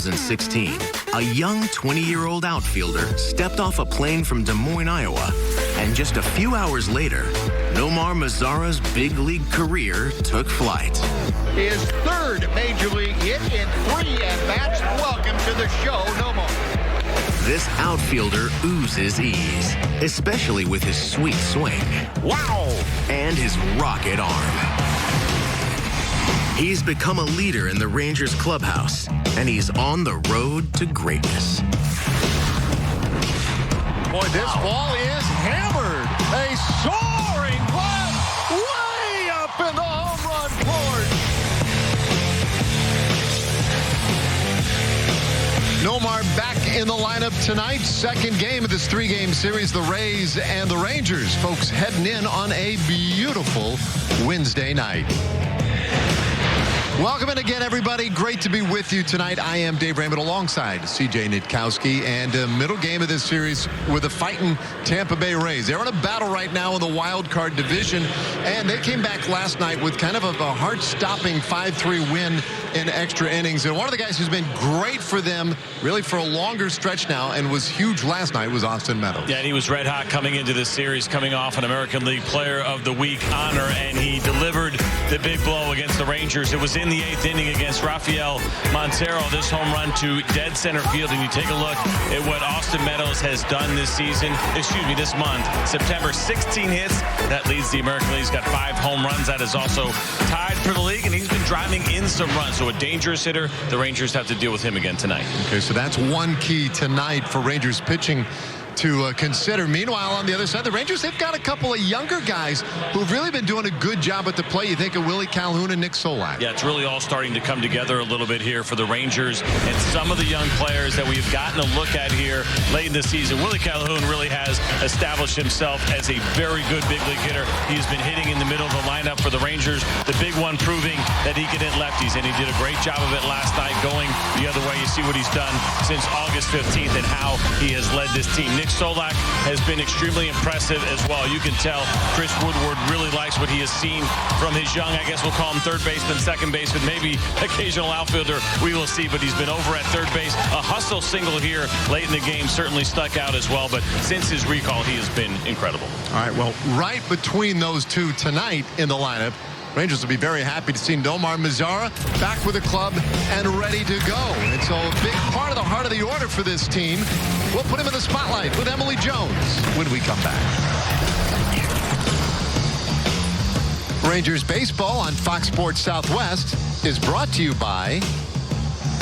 2016, a young 20-year-old outfielder stepped off a plane from Des Moines, Iowa, and just a few hours later, Nomar Mazara's big league career took flight. His third major league hit in 3 at-bats. Welcome to the show, Nomar. This outfielder oozes ease, especially with his sweet swing. Wow! And his rocket arm. He's become a leader in the Rangers clubhouse, and he's on the road to greatness. Boy, this ball is hammered. A soaring blast way up in the home run court. Nomar back in the lineup tonight. Second game of this 3-game series, the Rays and the Rangers. Folks heading in on a beautiful Wednesday night. Welcome in again, everybody. Great to be with you tonight. I am Dave Raymond alongside CJ Nitkowski, and middle game of this series with the fighting Tampa Bay Rays. They're in a battle right now in the wild card division, and they came back last night with kind of a heart-stopping 5-3 win in extra innings. And one of the guys who's been great for them really for a longer stretch now and was huge last night was Austin Meadows. Yeah, and he was red hot coming into this series, coming off an American League Player of the Week honor, and he delivered the big blow against the Rangers. It was in the 8th inning against Rafael Montero, this home run to dead center field, and you take a look at what Austin Meadows has done this month. September, 16 hits. That leads the American League. He's got 5 home runs. That is also tied for the league, and he's been driving in some runs. So a dangerous hitter. The Rangers have to deal with him again tonight. Okay, so that's one key tonight for Rangers pitching to consider. Meanwhile, on the other side, the Rangers, they've got a couple of younger guys who've really been doing a good job at the plate. You think of Willie Calhoun and Nick Solak. Yeah, it's really all starting to come together a little bit here for the Rangers and some of the young players that we've gotten a look at here late in the season. Willie Calhoun really has established himself as a very good big league hitter. He's been hitting in the middle of the lineup for the Rangers. The big one proving that he can hit lefties, and he did a great job of it last night going the other way. You see what he's done since August 15th and how he has led this team. Nick Solak has been extremely impressive as well. You can tell Chris Woodward really likes what he has seen from his young, I guess we'll call him third baseman, second baseman, maybe occasional outfielder. We will see, but he's been over at third base. A hustle single here late in the game certainly stuck out as well, but since his recall, he has been incredible. All right, well, right between those two tonight in the lineup, Rangers will be very happy to see Nomar Mazara back with the club and ready to go. And so a big part of the heart of the order for this team, we'll put him in the spotlight with Emily Jones when we come back. Rangers baseball on Fox Sports Southwest is brought to you by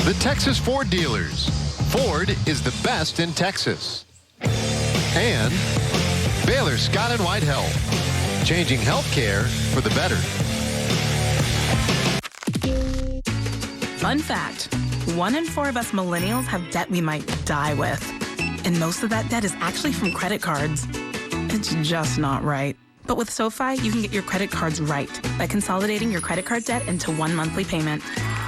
the Texas Ford dealers. Ford is the best in Texas. And Baylor Scott & White Health, changing healthcare for the better. Fun fact, 1 in 4 of us millennials have debt we might die with. And most of that debt is actually from credit cards. It's just not right. But with SoFi, you can get your credit cards right by consolidating your credit card debt into one monthly payment.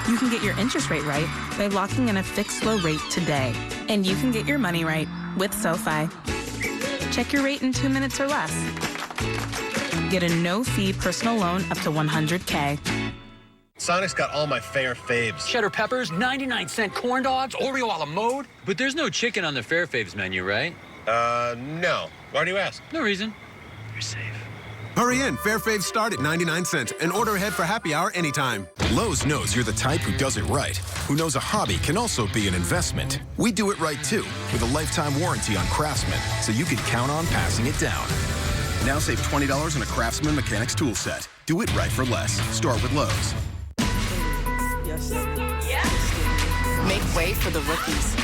You can get your interest rate right by locking in a fixed low rate today. And you can get your money right with SoFi. Check your rate in 2 minutes or less. Get a no-fee personal loan up to $100K. Sonic's got all my fair faves. Cheddar peppers, 99-cent corn dogs, Oreo a la mode. But there's no chicken on the Fair Faves menu, right? No. Why do you ask? No reason. You're safe. Hurry in. Fair Faves start at 99 cents and order ahead for happy hour anytime. Lowe's knows you're the type who does it right, who knows a hobby can also be an investment. We do it right, too, with a lifetime warranty on Craftsman, so you can count on passing it down. Now save $20 on a Craftsman Mechanics tool set. Do it right for less. Start with Lowe's. Make way for the rookies.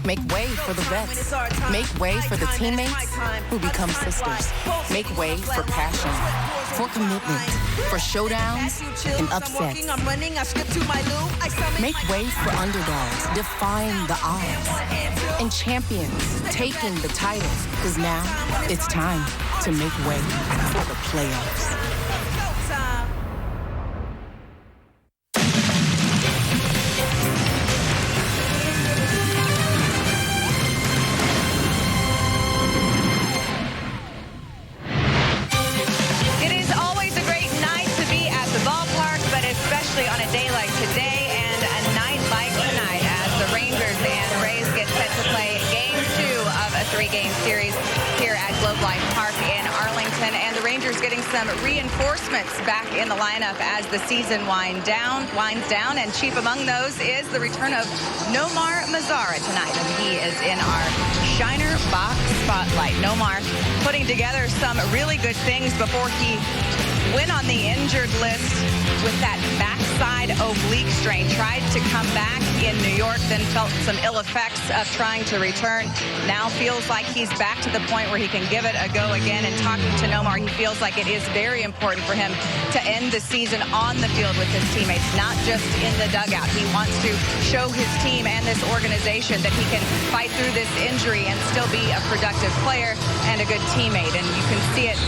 Make way for the vets. Make way for the teammates who become sisters. Make way for passion, for commitment, for showdowns and upsets. Make way for underdogs, defying the odds. And champions, taking the titles. Because now, it's time to make way for the playoffs. On a day like today and a night like tonight as the Rangers Rangers getting some reinforcements back in the lineup as the season winds down. And chief among those is the return of Nomar Mazara tonight. And he is in our Shiner Box Spotlight. Nomar putting together some really good things before he went on the injured list with that backside oblique strain. Tried to come back in New York, then felt some ill effects of trying to return. Now feels like he's back to the point where he can give it a go again. And talking to Nomar, he feels like it is very important for him to end the season on the field with his teammates, not just in the dugout. He wants to show his team and this organization that he can fight through this injury and still be a productive player and a good teammate. And you can see it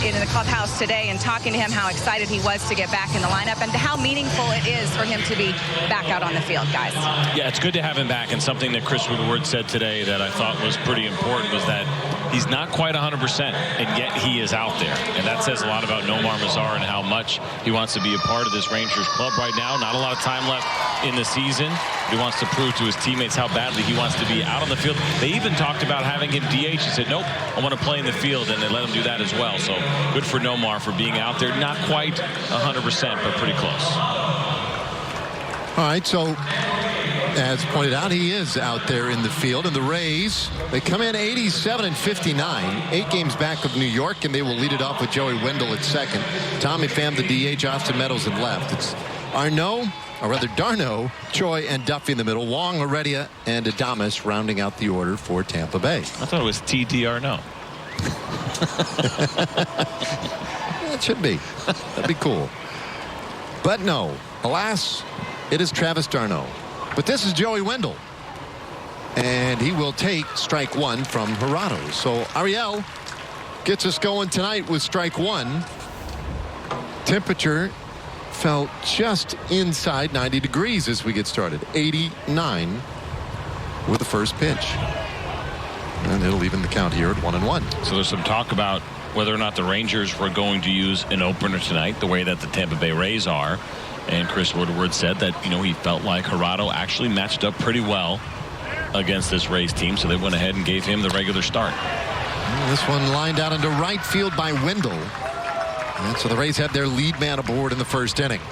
in the clubhouse today, and talking to him how excited he was to get back in the lineup and how meaningful it is for him to be back out on the field, guys. Yeah, it's good to have him back, and something that Chris Woodward said today that I thought was pretty important was that he's not quite 100%, and yet he is out there. And that says a lot about Nomar Mazara and how much he wants to be a part of this Rangers club right now. Not a lot of time left in the season. He wants to prove to his teammates how badly he wants to be out on the field. They even talked about having him DH. He said, nope, I want to play in the field, and they let him do that as well. So good for Nomar for being out there. Not quite 100%, but pretty close. All right, so as pointed out, he is out there in the field. And the Rays, they come in 87-59, 8 games back of New York, and they will lead it off with Joey Wendell at second. Tommy Pham, the DH, Austin Meadows in left. It's Darno, Choi, and Duffy in the middle. Wong, Heredia, and Adames rounding out the order for Tampa Bay. I thought it was TDRNO. It should be. That'd be cool. But no, alas, it is Travis d'Arnaud. But this is Joey Wendell. And he will take strike one from Gerardo. So Ariel gets us going tonight with strike one. Temperature fell just inside 90 degrees as we get started. 89 with the first pitch. And it'll even the count here at 1-1. So there's some talk about whether or not the Rangers were going to use an opener tonight, the way that the Tampa Bay Rays are. And Chris Woodward said that, he felt like Gerardo actually matched up pretty well against this Rays team. So they went ahead and gave him the regular start. This one lined out into right field by Wendell. And so the Rays had their lead man aboard in the first inning.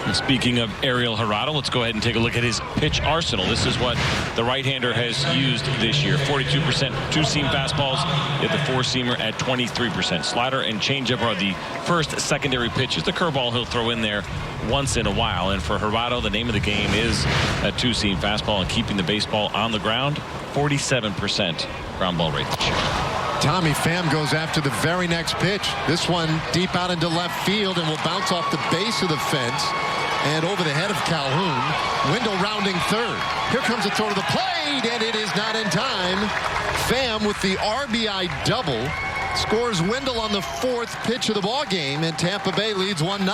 And speaking of Ariel Gerardo, let's go ahead and take a look at his pitch arsenal. This is what the right-hander has used this year. 42% two-seam fastballs, at the four-seamer at 23%. Slider and changeup are the first secondary pitches. The curveball he'll throw in there once in a while. And for Gerardo, the name of the game is a two-seam fastball and keeping the baseball on the ground. 47% ground ball rate this year. Tommy Pham goes after the very next pitch. This one deep out into left field and will bounce off the base of the fence and over the head of Calhoun. Wendell rounding third. Here comes a throw to the plate, and it is not in time. Pham with the RBI double scores Wendell on the fourth pitch of the ball game, and Tampa Bay leads 1-0.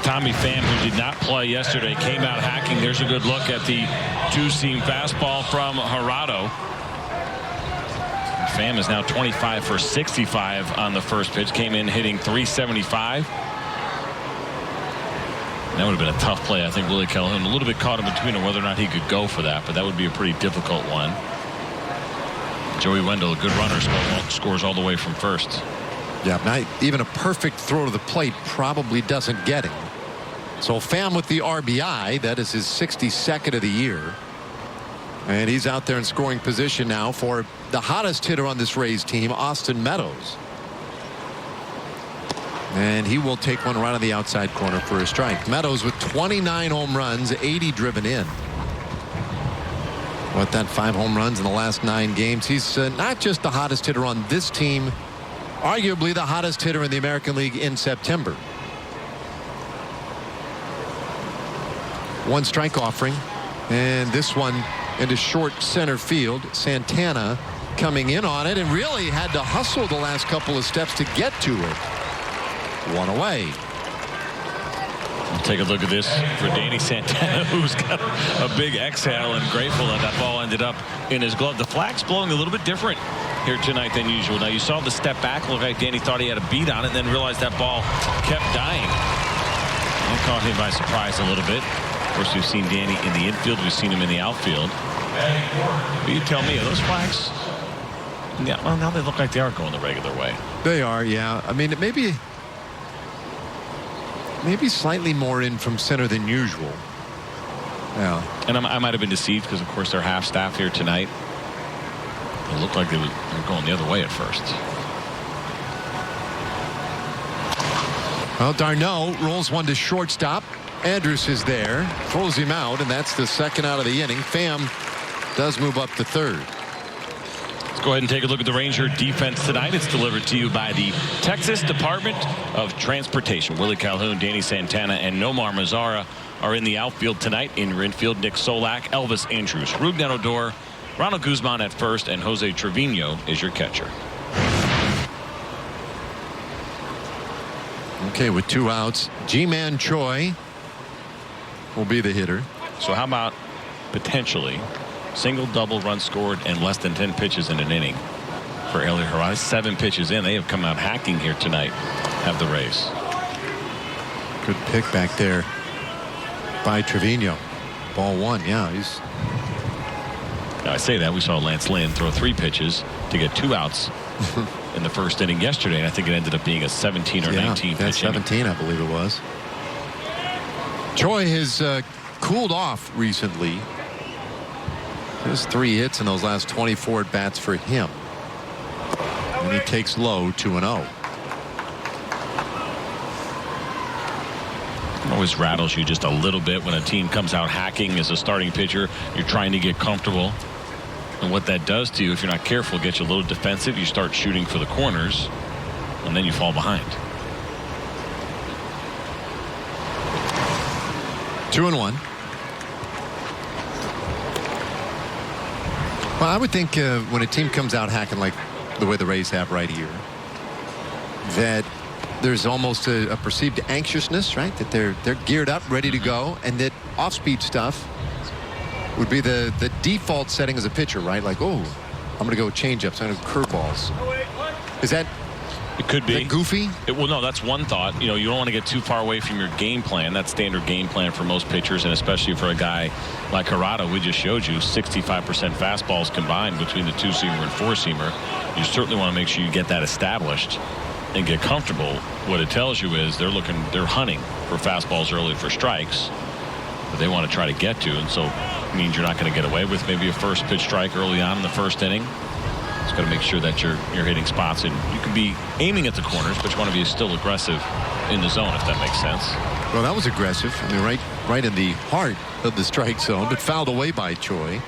Tommy Pham, who did not play yesterday, came out hacking. There's a good look at the two-seam fastball from Gerardo. Pham is now 25 for 65 on the first pitch. Came in hitting .375. That would have been a tough play. I think Willie Calhoun a little bit caught in between on whether or not he could go for that, but that would be a pretty difficult one. Joey Wendell, a good runner, scores all the way from first. Yeah, not even a perfect throw to the plate probably doesn't get him. So Pham with the RBI. That is his 62nd of the year. And he's out there in scoring position now for the hottest hitter on this Rays team, Austin Meadows. And he will take one right on the outside corner for a strike. Meadows with 29 home runs, 80 driven in. What, that 5 home runs in the last 9 games. He's not just the hottest hitter on this team, arguably the hottest hitter in the American League in September. 1 strike offering, and this one into short center field. Santana coming in on it and really had to hustle the last couple of steps to get to it. 1 away. We'll take a look at this for Danny Santana, who's got a big exhale and grateful that that ball ended up in his glove. The flag's blowing a little bit different here tonight than usual. Now you saw the step back. Looked like Danny thought he had a beat on it, and then realized that ball kept dying. That caught him by surprise a little bit. Of course, we've seen Danny in the infield. We've seen him in the outfield. You tell me, are those flags? Yeah, well, now they look like they are going the regular way. They are, yeah. I mean, maybe slightly more in from center than usual. Yeah. And I might have been deceived because, of course, they're half staff here tonight. It looked like they were going the other way at first. Well, Darno rolls one to shortstop. Andrus is there, throws him out, and that's the second out of the inning. Pham does move up to third. Let's go ahead and take a look at the Ranger defense tonight. It's delivered to you by the Texas Department of Transportation. Willie Calhoun, Danny Santana, and Nomar Mazara are in the outfield tonight. In your infield, Nick Solak, Elvis Andrus, Rougned Odor, Ronald Guzman at first, and Jose Trevino is your catcher. Okay, with 2 outs, Ji-Man Choi will be the hitter. So how about potentially single, double, run scored, and less than 10 pitches in an inning for Eliot Herrera? 7 pitches in. They have come out hacking here tonight, have the Rays. Good pick back there by Trevino. Ball 1, yeah. Now, I say that. We saw Lance Lynn throw 3 pitches to get 2 outs in the first inning yesterday, and I think it ended up being a 17 or 19 pitch 17 inning. I believe it was. Choi has cooled off recently. There's 3 hits in those last 24 at bats for him, and he takes low 2-0. Always rattles you just a little bit when a team comes out hacking as a starting pitcher. You're trying to get comfortable, and what that does to you, if you're not careful, gets you a little defensive. You start shooting for the corners, and then you fall behind. 2-1. Well, I would think when a team comes out hacking like the way the Rays have right here, that there's almost a perceived anxiousness, right? That they're geared up, ready to go, and that off-speed stuff would be the default setting as a pitcher, right? Like, oh, I'm going to go change-ups, I'm going to curveballs. Is that? It could be goofy. Well, no, that's one thought. You know, you don't want to get too far away from your game plan. That's standard game plan for most pitchers, and especially for a guy like Herrera. We just showed you 65% fastballs combined between the 2-seamer and 4-seamer. You certainly want to make sure you get that established and get comfortable. What it tells you is they're hunting for fastballs early for strikes that they want to try to get to, and so it means you're not going to get away with maybe a first pitch strike early on in the first inning. Just got to make sure that you're hitting spots, and you can be aiming at the corners, but you want to be still aggressive in the zone, if that makes sense. Well, that was aggressive. I mean, right in the heart of the strike zone, but fouled away by Choi.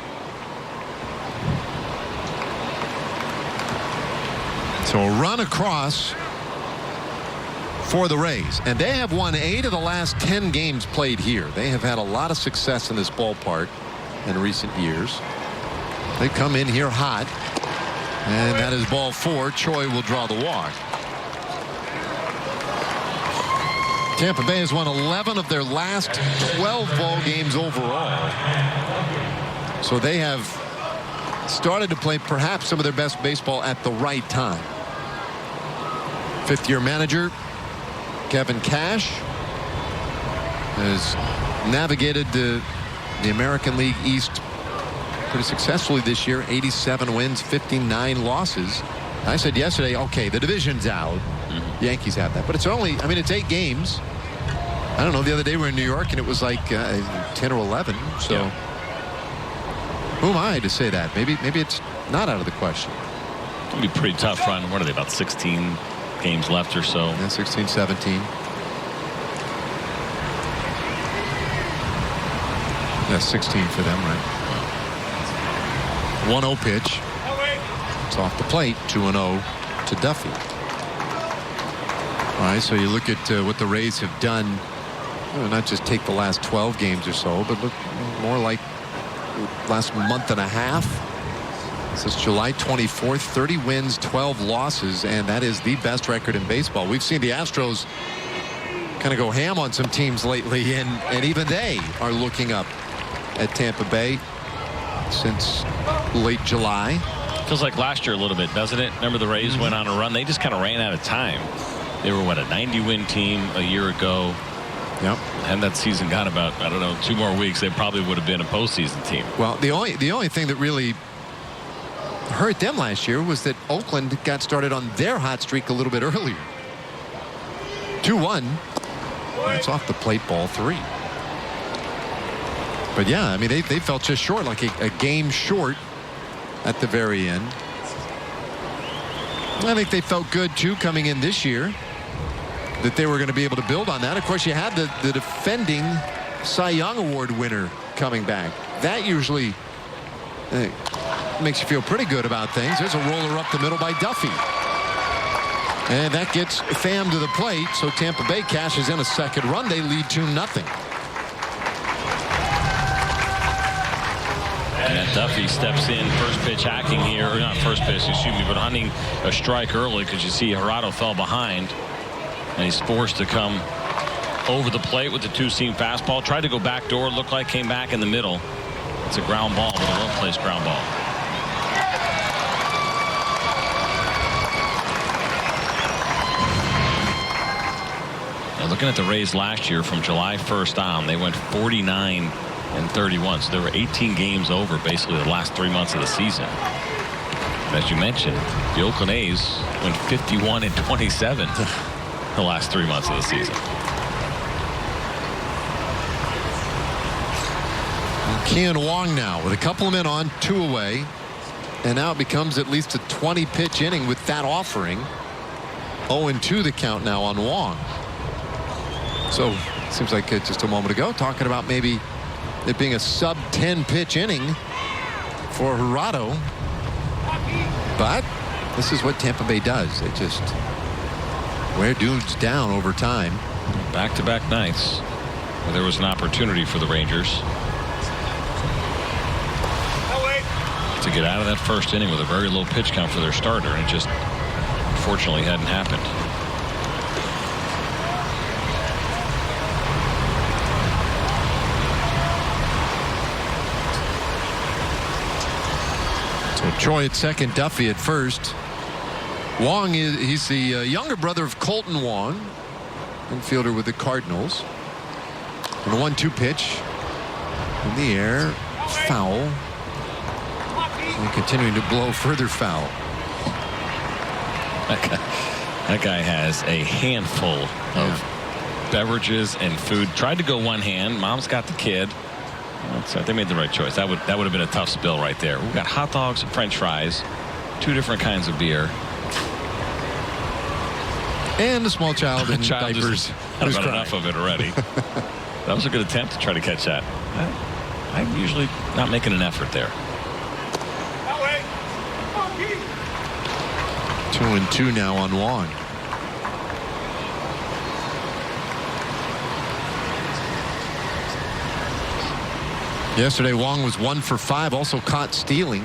So a run across for the Rays, and they have won 8 of the last 10 games played here. They have had a lot of success in this ballpark in recent years. They come in here hot, and that is ball 4. Choi will draw the walk. Tampa Bay has won 11 of their last 12 ball games overall. So they have started to play perhaps some of their best baseball at the right time. 5th-year manager Kevin Cash has navigated the American League East pretty successfully this year. 87 wins, 59 losses. I said yesterday, okay, the division's out. Yankees have that, but it's only, I mean, it's 8 games. I don't know, the other day we were in New York and it was like 10 or 11. So yeah. Who am I to say that? Maybe it's not out of the question. It'll be a pretty tough run. What are they, about 16 games left or so? Yeah, 16, 17. Yeah, 16 for them, right? 1-0 pitch. It's off the plate. 2-0 to Duffy. All right, so you look at what the Rays have done. Not just take the last 12 games or so, but look more like last month and a half. Since July 24th, 30 wins, 12 losses, and that is the best record in baseball. We've seen the Astros kind of go ham on some teams lately, and even they are looking up at Tampa Bay since late July. Feels like last year a little bit, doesn't it? Remember the Rays went on a run. They just kind of ran out of time. They were, what, a 90-win team a year ago. Yep. And that season got about, I don't know, 2 more weeks, they probably would have been a postseason team. Well, the only thing that really hurt them last year was that Oakland got started on their hot streak a little bit earlier. 2-1. That's off the plate, ball 3. But yeah, I mean, they felt just short, like a game short at the very end. I think they felt good too coming in this year that they were going to be able to build on that. Of course, you had the defending Cy Young Award winner coming back. That usually makes you feel pretty good about things. There's a roller up the middle by Duffy. And that gets Pham to the plate, so Tampa Bay cashes in a second run. They lead 2-0. And Duffy steps in, first pitch hacking here, or not first pitch, excuse me, but hunting a strike early because you see Hirado fell behind. And he's forced to come over the plate with the 2-seam fastball. Tried to go back door, looked like came back in the middle. It's a ground ball, but a well-placed ground ball. Now looking at the Rays last year from July 1st on, they went 49-31. So there were 18 games over basically the last 3 months of the season. And as you mentioned, the Oakland A's went 51-27 the last 3 months of the season. Kean Wong now with a couple of men on, 2 away. And now it becomes at least a 20-pitch inning with that offering. 0-2 the count now on Wong. So it seems like just a moment ago talking about maybe it being a sub-10 pitch inning for Hirado. But this is what Tampa Bay does. They just wear dudes down over time. Back-to-back nights where there was an opportunity for the Rangers to get out of that first inning with a very low pitch count for their starter, and it just unfortunately hadn't happened. So Troy at second, Duffy at first. Wong he's the younger brother of Colton Wong, infielder with the Cardinals. And a 1-2 pitch in the air, foul. And continuing to blow further foul. That guy has a handful of beverages and food. Tried to go one hand. Mom's got the kid. So they made the right choice. That would have been a tough spill right there. We've got hot dogs and French fries, 2 different kinds of beer, and a small child in diapers. Had about enough of it already. That was a good attempt to try to catch that. I'm usually not making an effort there. 2-2 now on Wong. Yesterday, Wong was 1 for 5, also caught stealing.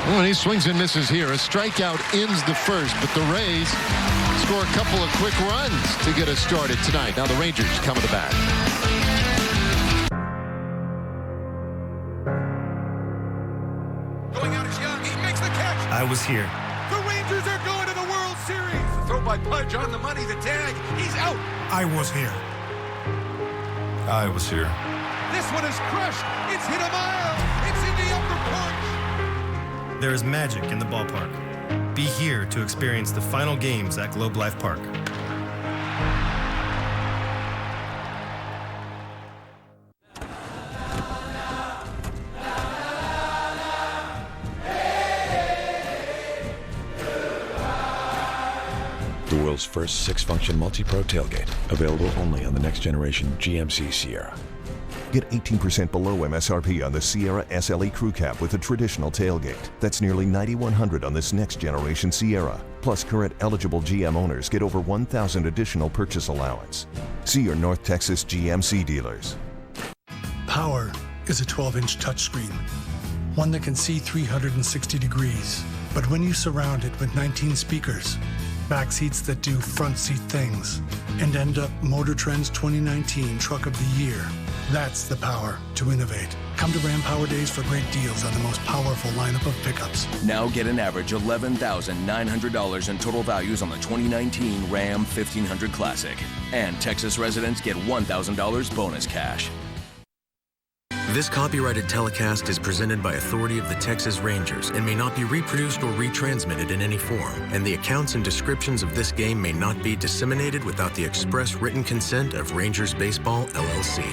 Well, he swings and misses here. A strikeout ends the first, but the Rays score a couple of quick runs to get us started tonight. Now the Rangers come to the bat. Going out is Young. He makes the catch. I was here. The Rangers are going to the World Series. The throw by Pudge on the money. The tag. He's out. I was here. I was here. This one is crushed. It's hit a mile. It's in the upper porch. There is magic in the ballpark. Be here to experience the final games at Globe Life Park. The world's first 6-function multi-pro tailgate. Available only on the next generation GMC Sierra. Get 18% below MSRP on the Sierra SLE Crew Cab with a traditional tailgate. That's nearly $9,100 on this next generation Sierra. Plus, current eligible GM owners get over $1,000 additional purchase allowance. See your North Texas GMC dealers. Power is a 12-inch touchscreen, one that can see 360 degrees. But when you surround it with 19 speakers, back seats that do front seat things, and end up Motor Trend's 2019 Truck of the Year, That's the power to innovate. Come to Ram Power Days for great deals on the most powerful lineup of pickups. Now get an average $11,900 in total values on the 2019 Ram 1500 Classic. And Texas residents get $1,000 bonus cash. This copyrighted telecast is presented by authority of the Texas Rangers and may not be reproduced or retransmitted in any form, and the accounts and descriptions of this game may not be disseminated without the express written consent of Rangers Baseball, LLC.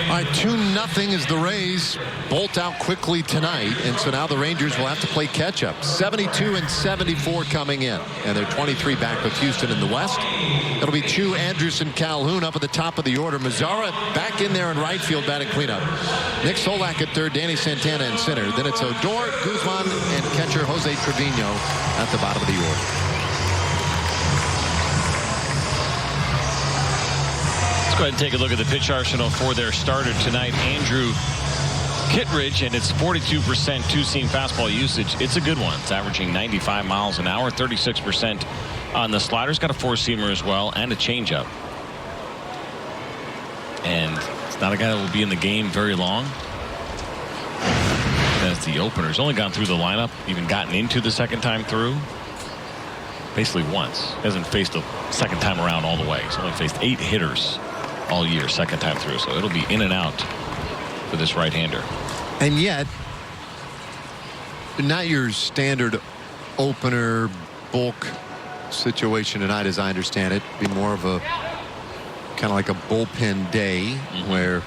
All right, 2-0 as the Rays bolt out quickly tonight, and so now the Rangers will have to play catch-up. 72 and 74 coming in, and they're 23 back with Houston in the West. It'll be Chu, Anderson, Calhoun up at the top of the order. Mazzara back in there in right field batting cleanup. Nick Solak at third, Danny Santana in center. Then it's Odor, Guzman, and catcher Jose Trevino at the bottom of the order. Let's go ahead and take a look at the pitch arsenal for their starter tonight, Andrew Kittredge, and it's 42% two-seam fastball usage. It's a good one. It's averaging 95 miles an hour, 36% on the sliders. Got a four-seamer as well and a changeup. And it's not a guy that will be in the game very long. That's the opener. He's only gone through the lineup, even gotten into the second time through. Basically once. Hasn't faced a second time around all the way. He's only faced 8 hitters all year, second time through. So it'll be in and out for this right-hander. And yet, not your standard opener bulk situation tonight, as I understand it. Be more of a kind of like a bullpen day where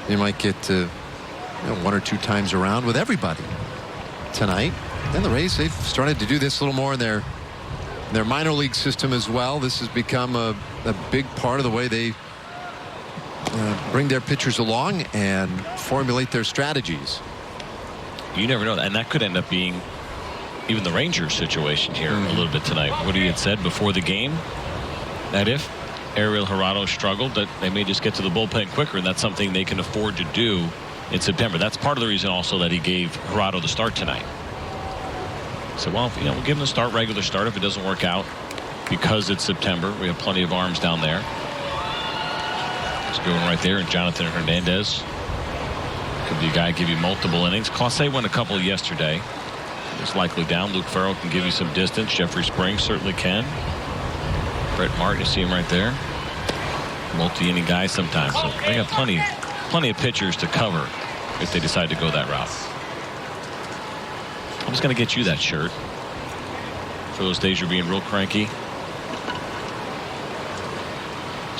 you might get to 1 or 2 times around with everybody tonight. And the Rays, they've started to do this a little more in their minor league system as well. This has become a big part of the way they bring their pitchers along and formulate their strategies. You never know, and that could end up being even the Rangers situation here a little bit tonight. What he had said before the game, that if Ariel Jurado struggled, that they may just get to the bullpen quicker, and that's something they can afford to do in September. That's part of the reason also that he gave Jurado the start tonight. So, well, we'll give him the start, regular start. If it doesn't work out, because it's September, we have plenty of arms down there. It's going right there, and Jonathan Hernandez could be a guy give you multiple innings. Clase went a couple yesterday. It's likely down. Luke Farrell can give you some distance. Jeffrey Springs certainly can. Brett Martin, you see him right there. Multi-inning guy sometimes. So they got plenty of pitchers to cover if they decide to go that route. I'm just going to get you that shirt for those days you're being real cranky.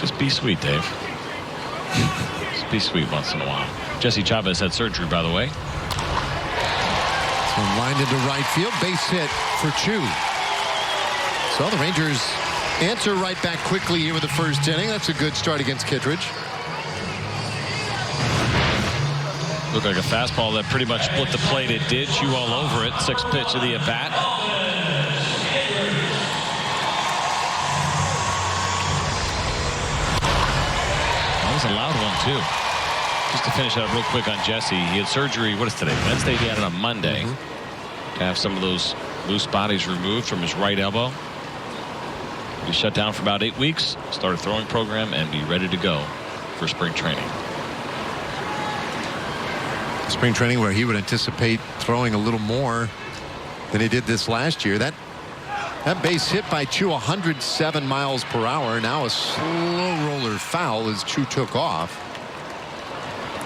Just be sweet, Dave. Just be sweet once in a while. Jesse Chavez had surgery, by the way. So lined into right field, base hit for Chu. So the Rangers answer right back quickly here with the first inning. That's a good start against Kittredge. Looked like a fastball that pretty much split the plate. It did. Chu all over it. 6th pitch of the at-bat. That was a loud one, too. Just to finish up real quick on Jesse, he had surgery, what is today? Wednesday. He had it on Monday. To have some of those loose bodies removed from his right elbow. He shut down for about 8 weeks, start a throwing program, and be ready to go for spring training. Spring training where he would anticipate throwing a little more than he did this last year. That base hit by Chu 107 miles per hour. Now a slow roller foul as Chu took off.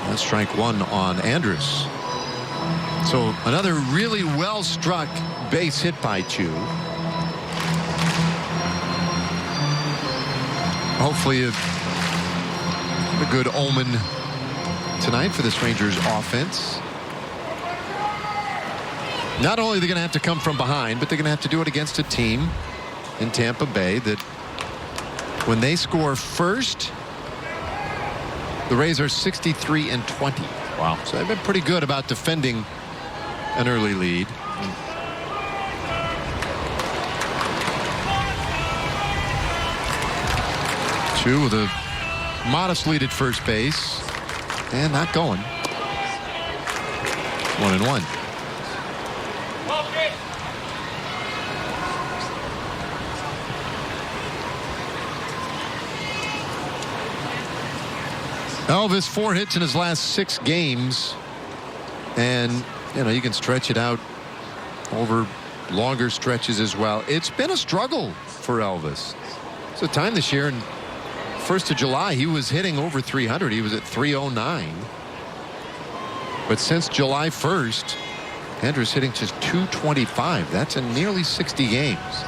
That's strike 1 on Andrus. So another really well struck base hit by Chu. Hopefully a good omen tonight for this Rangers offense. Not only are they going to have to come from behind, but they're going to have to do it against a team in Tampa Bay that when they score first, the Rays are 63 and 20. Wow. So they've been pretty good about defending an early lead. Chu with a modest lead at first base. And not going. 1-1. Elvis, 4 hits in his last 6 games. And, you can stretch it out over longer stretches as well. It's been a struggle for Elvis. It's a time this year, and 1st of July, he was hitting over 300. He was at 309. But since July 1st, Andrew's hitting just 225. That's in nearly 60 games.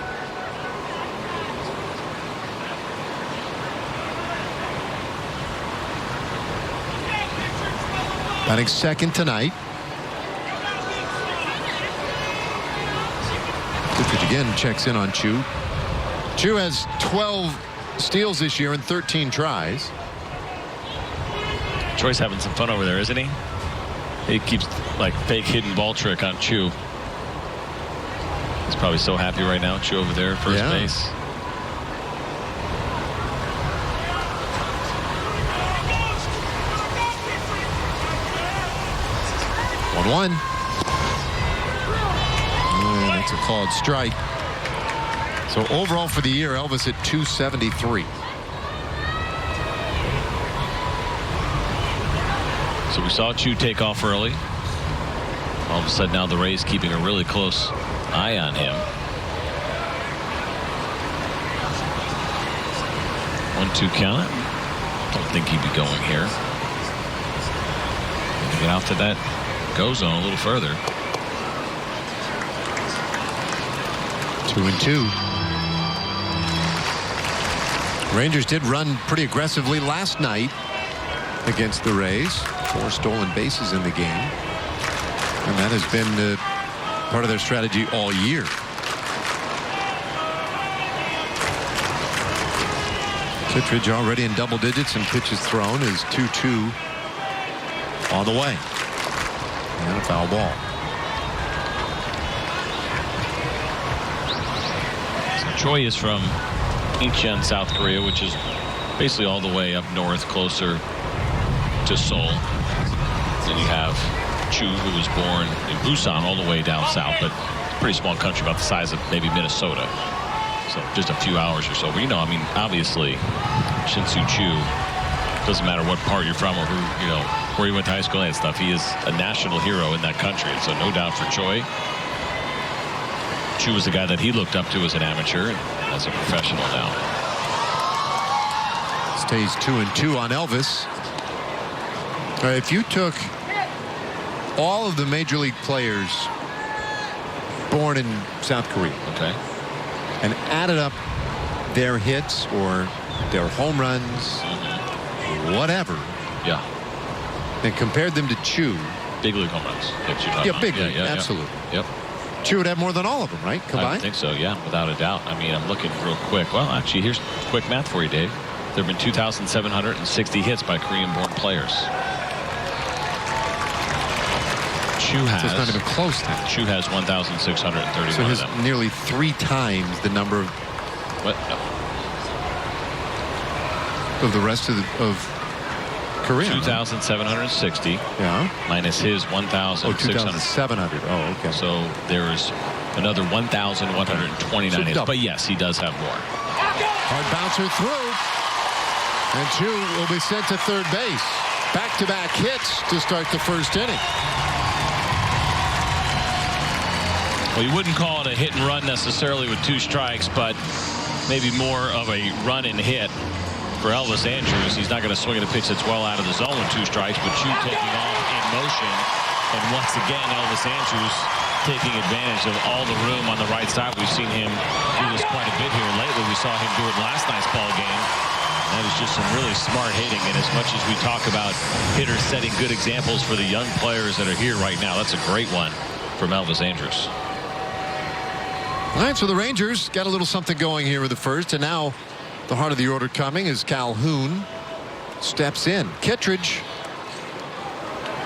Batting second tonight. Kittredge again checks in on Chu. Chu has 12 steals this year in 13 tries. Troy's having some fun over there, isn't he? He keeps like fake hidden ball trick on Chu. He's probably so happy right now. Chu over there at first base. One. And that's a called strike. So overall for the year, Elvis at 273. So we saw Chu take off early. All of a sudden now the Rays keeping a really close eye on him. 1-2 count. Don't think he'd be going here. Get out to that go zone a little further. 2-2. Rangers did run pretty aggressively last night against the Rays. 4 stolen bases in the game. And that has been part of their strategy all year. Kittredge already in double digits and pitches thrown is 2-2 on the way. And a foul ball. So Choi is from Incheon, South Korea, which is basically all the way up north, closer to Seoul. Then you have Chu, who was born in Busan, all the way down south, but pretty small country, about the size of maybe Minnesota. So just a few hours or so. But obviously, Shin-Soo Chu, doesn't matter what part you're from or who, where you went to high school and stuff, he is a national hero in that country. And so no doubt for Choi. Chu was the guy that he looked up to as an amateur and as a professional now. Stays 2-2 on Elvis. If you took all of the major league players born in South Korea, and added up their hits or their home runs, whatever, and compared them to Chu, big league home runs. Big league, absolutely. Yep. Chu would have more than all of them, right? Combined? I think so, yeah, without a doubt. I mean, I'm looking real quick. Well, actually, here's quick math for you, Dave. There have been 2,760 hits by Korean-born players. Chu has. So it's not even close then. Chu has 1,631. So his of them. nearly 3 times the number of. What? Of the rest of Korea. 2,760. Yeah. Minus his 1,600. 2,700. Oh, okay. So there's another 1,129 hits. But yes, he does have more. Hard bouncer through. And Chu will be sent to third base. Back-to-back hits to start the first inning. Well, you wouldn't call it a hit and run necessarily with 2 strikes, but maybe more of a run and hit for Elvis Andrus. He's not going to swing at a pitch that's well out of the zone with 2 strikes, but Chu taking off in motion. And once again, Elvis Andrus taking advantage of all the room on the right side. We've seen him do this quite a bit here lately. We saw him do it last night's ball game. That is just some really smart hitting. And as much as we talk about hitters setting good examples for the young players that are here right now, that's a great one from Elvis Andrus. All right, so the Rangers got a little something going here with the first, and now the heart of the order coming as Calhoun steps in. Kittredge,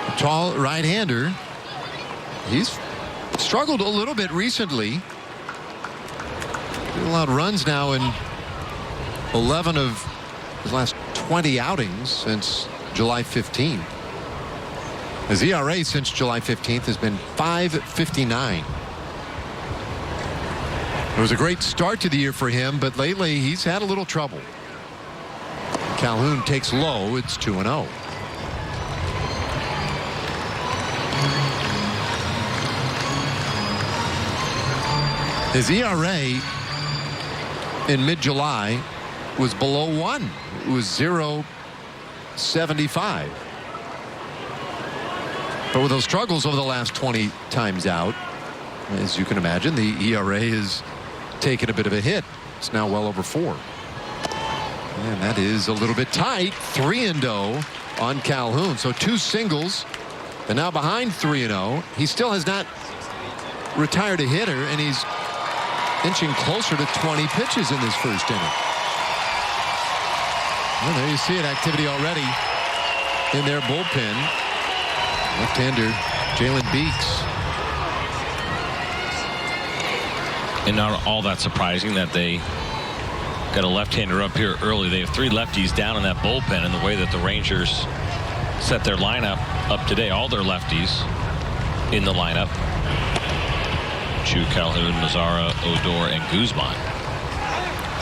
a tall right-hander. He's struggled a little bit recently. He's allowed runs now in 11 of his last 20 outings since July 15th. His ERA since July 15th has been .559. It was a great start to the year for him, but lately he's had a little trouble. Calhoun takes low. It's 2-0. His ERA in mid-July was below 1. It was 0.75. But with those struggles over the last 20 times out, as you can imagine, the ERA has taken a bit of a hit. It's now well over 4. And that is a little bit tight. 3-0 on Calhoun. So 2 singles. And now behind 3-0. He still has not retired a hitter, and he's inching closer to 20 pitches in this first inning. Well, there you see it. Activity already in their bullpen. Left-hander Jalen Beeks. And not all that surprising that they got a left-hander up here early. They have 3 lefties down in that bullpen, and the way that the Rangers set their lineup up today, all their lefties in the lineup. Chu, Calhoun, Mazzara, Odor, and Guzman.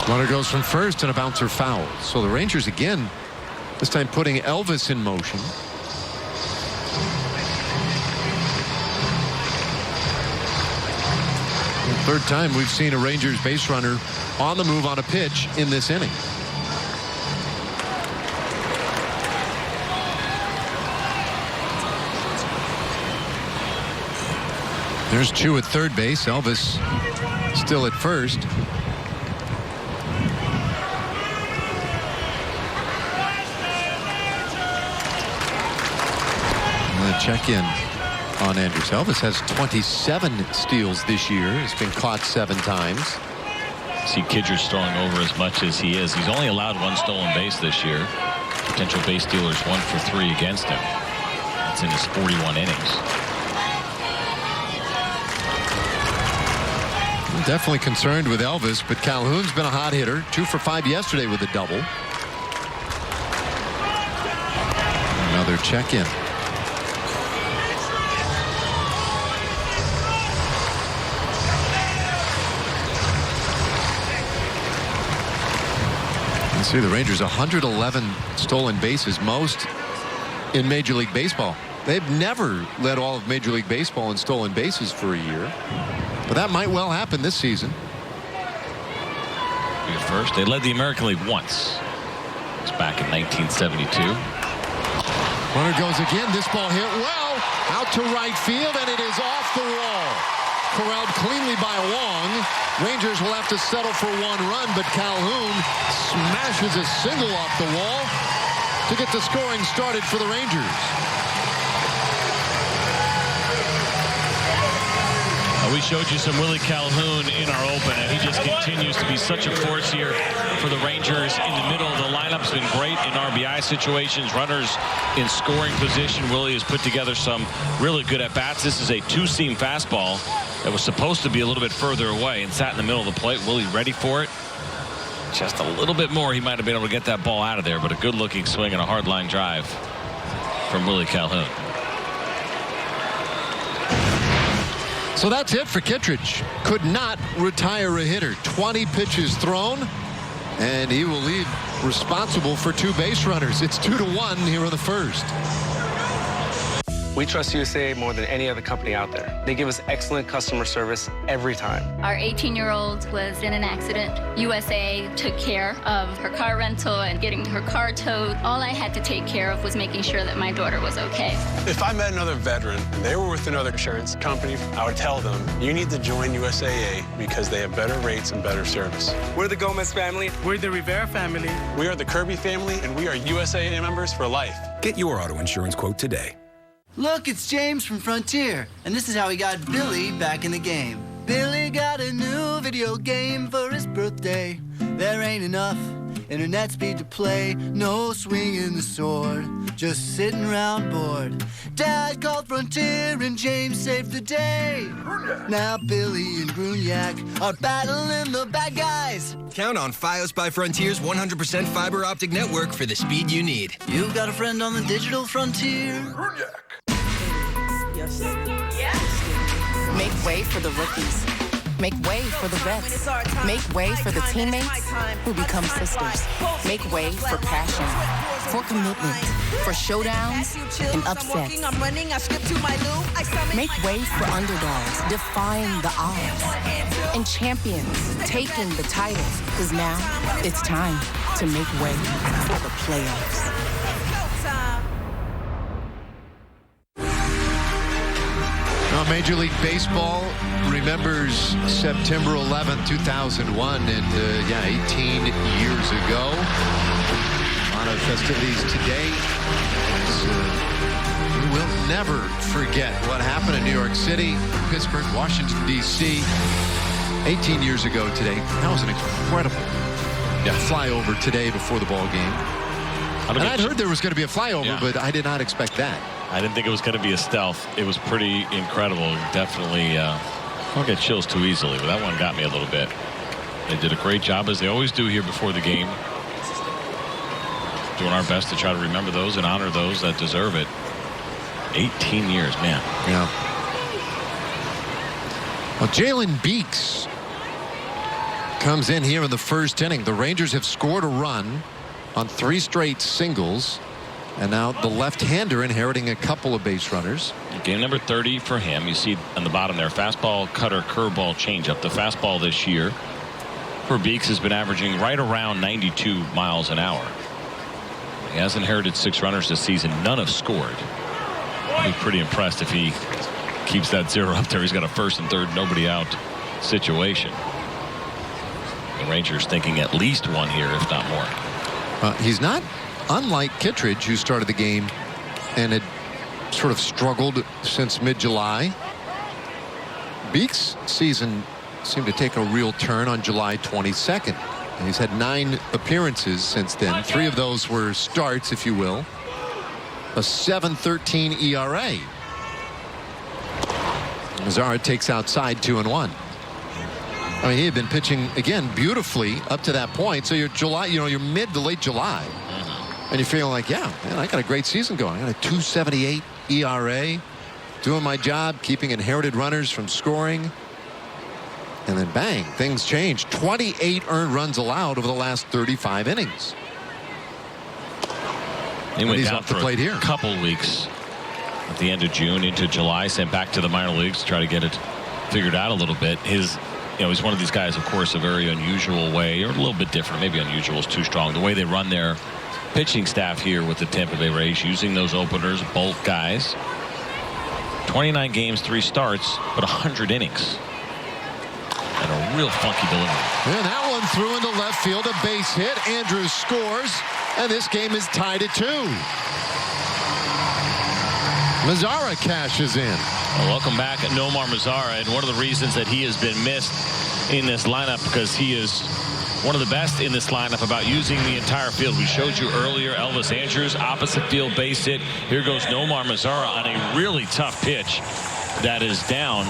Runner goes from first and a bouncer foul. So the Rangers again, this time putting Elvis in motion. Third time we've seen a Rangers base runner on the move on a pitch in this inning. There's Chu at third base. Elvis still at first. And a check in on Andrews. Elvis has 27 steals this year. He's been caught 7 times. See Kidger's throwing over as much as he is. He's only allowed 1 stolen base this year. Potential base stealers 1 for 3 against him. That's in his 41 innings. I'm definitely concerned with Elvis, but Calhoun's been a hot hitter. 2 for 5 yesterday with a double. Another check in. See the Rangers 111 stolen bases, most in Major League Baseball. They've never led all of Major League Baseball in stolen bases for a year, but that might well happen this season. First, they led the American League once. It's back in 1972. Runner goes again. This ball hit well out to right field, and it is off the wall. Corralled cleanly by Wong. Rangers will have to settle for 1 run, but Calhoun smashes a single off the wall to get the scoring started for the Rangers. We showed you some Willie Calhoun in our open, and he just continues to be such a force here for the Rangers in the middle. The lineup's been great in RBI situations, runners in scoring position. Willie has put together some really good at-bats. This is a 2-seam fastball that was supposed to be a little bit further away and sat in the middle of the plate. Willie ready for it. Just a little bit more, he might have been able to get that ball out of there, but a good-looking swing and a hard line drive from Willie Calhoun. So that's it for Kittredge. Could not retire a hitter. 20 pitches thrown, and he will leave responsible for 2 base runners. It's 2-1 here in the first. We trust USA more than any other company out there. They give us excellent customer service every time. Our 18-year-old was in an accident. USA took care of her car rental and getting her car towed. All I had to take care of was making sure that my daughter was okay. If I met another veteran and they were with another insurance company, I would tell them, you need to join USAA because they have better rates and better service. We're the Gomez family. We're the Rivera family. We are the Kirby family, and we are USAA members for life. Get your auto insurance quote today. Look, it's James from Frontier, and this is how he got Billy back in the game. Billy got a new video game for his birthday. There ain't enough internet speed to play, no swinging the sword, just sitting around bored. Dad called Frontier and James saved the day. Now Billy and Bruniac are battling the bad guys. Count on Fios by Frontier's 100% fiber optic network for the speed you need. You've got a friend on the digital frontier. Make way for the rookies. Make way for the vets. Make way for the teammates who become sisters. Make way for passion, for commitment, for showdowns and upsets. Make way for underdogs defying the odds and champions taking the titles, because now it's time to make way for the playoffs. Well, Major League Baseball remembers September 11, 2001, and 18 years ago. A lot of festivities today. We will never forget what happened in New York City, Pittsburgh, Washington, D.C. 18 years ago today. That was an incredible flyover today before the ball game. And I'd heard there was going to be a flyover, but I did not expect that. I didn't think it was going to be a stealth. It was pretty incredible. Definitely, I don't get chills too easily, but that one got me a little bit. They did a great job, as they always do here before the game. Doing our best to try to remember those and honor those that deserve it. 18 years, man. Yeah. Well, Jalen Beeks comes in here in the first inning. The Rangers have scored a run on 3 straight singles. And now the left-hander inheriting a couple of base runners. Game number 30 for him. You see on the bottom there, fastball, cutter, curveball, changeup. The fastball this year for Beeks has been averaging right around 92 miles an hour. He has inherited 6 runners this season. None have scored. I'll be pretty impressed if he keeps that 0 up there. He's got a first and third, nobody out situation. The Rangers thinking at least one here, if not more. He's not unlike Kittredge, who started the game and had sort of struggled since mid-July. Beeks' season seemed to take a real turn on July 22nd. And he's had 9 appearances since then. 3 of those were starts, if you will. A 7.13 ERA. Mazara takes outside 2-1. I mean, he had been pitching again beautifully up to that point. So you're you're mid to late July. And you're feeling like, yeah, man, I got a great season going. I got a 2.78 ERA, doing my job, keeping inherited runners from scoring. And then bang, things change. 28 earned runs allowed over the last 35 innings. He went he's down off the for plate a here. Couple weeks at the end of June into July, sent back to the minor leagues to try to get it figured out a little bit. He's one of these guys, of course, a very unusual way, or a little bit different. Maybe unusual is too strong. The way they run their pitching staff here with the Tampa Bay Rays, using those openers, bulk guys. 29 games, 3 starts, but 100 innings. And a real funky delivery. And that one threw into left field, a base hit. Andrews scores, and this game is tied at 2. Mazara cashes in. Well, welcome back, Nomar Mazara, and one of the reasons that he has been missed in this lineup, because he is one of the best in this lineup about using the entire field. We showed you earlier Elvis Andrews, opposite field base hit. Here goes Nomar Mazara on a really tough pitch that is down.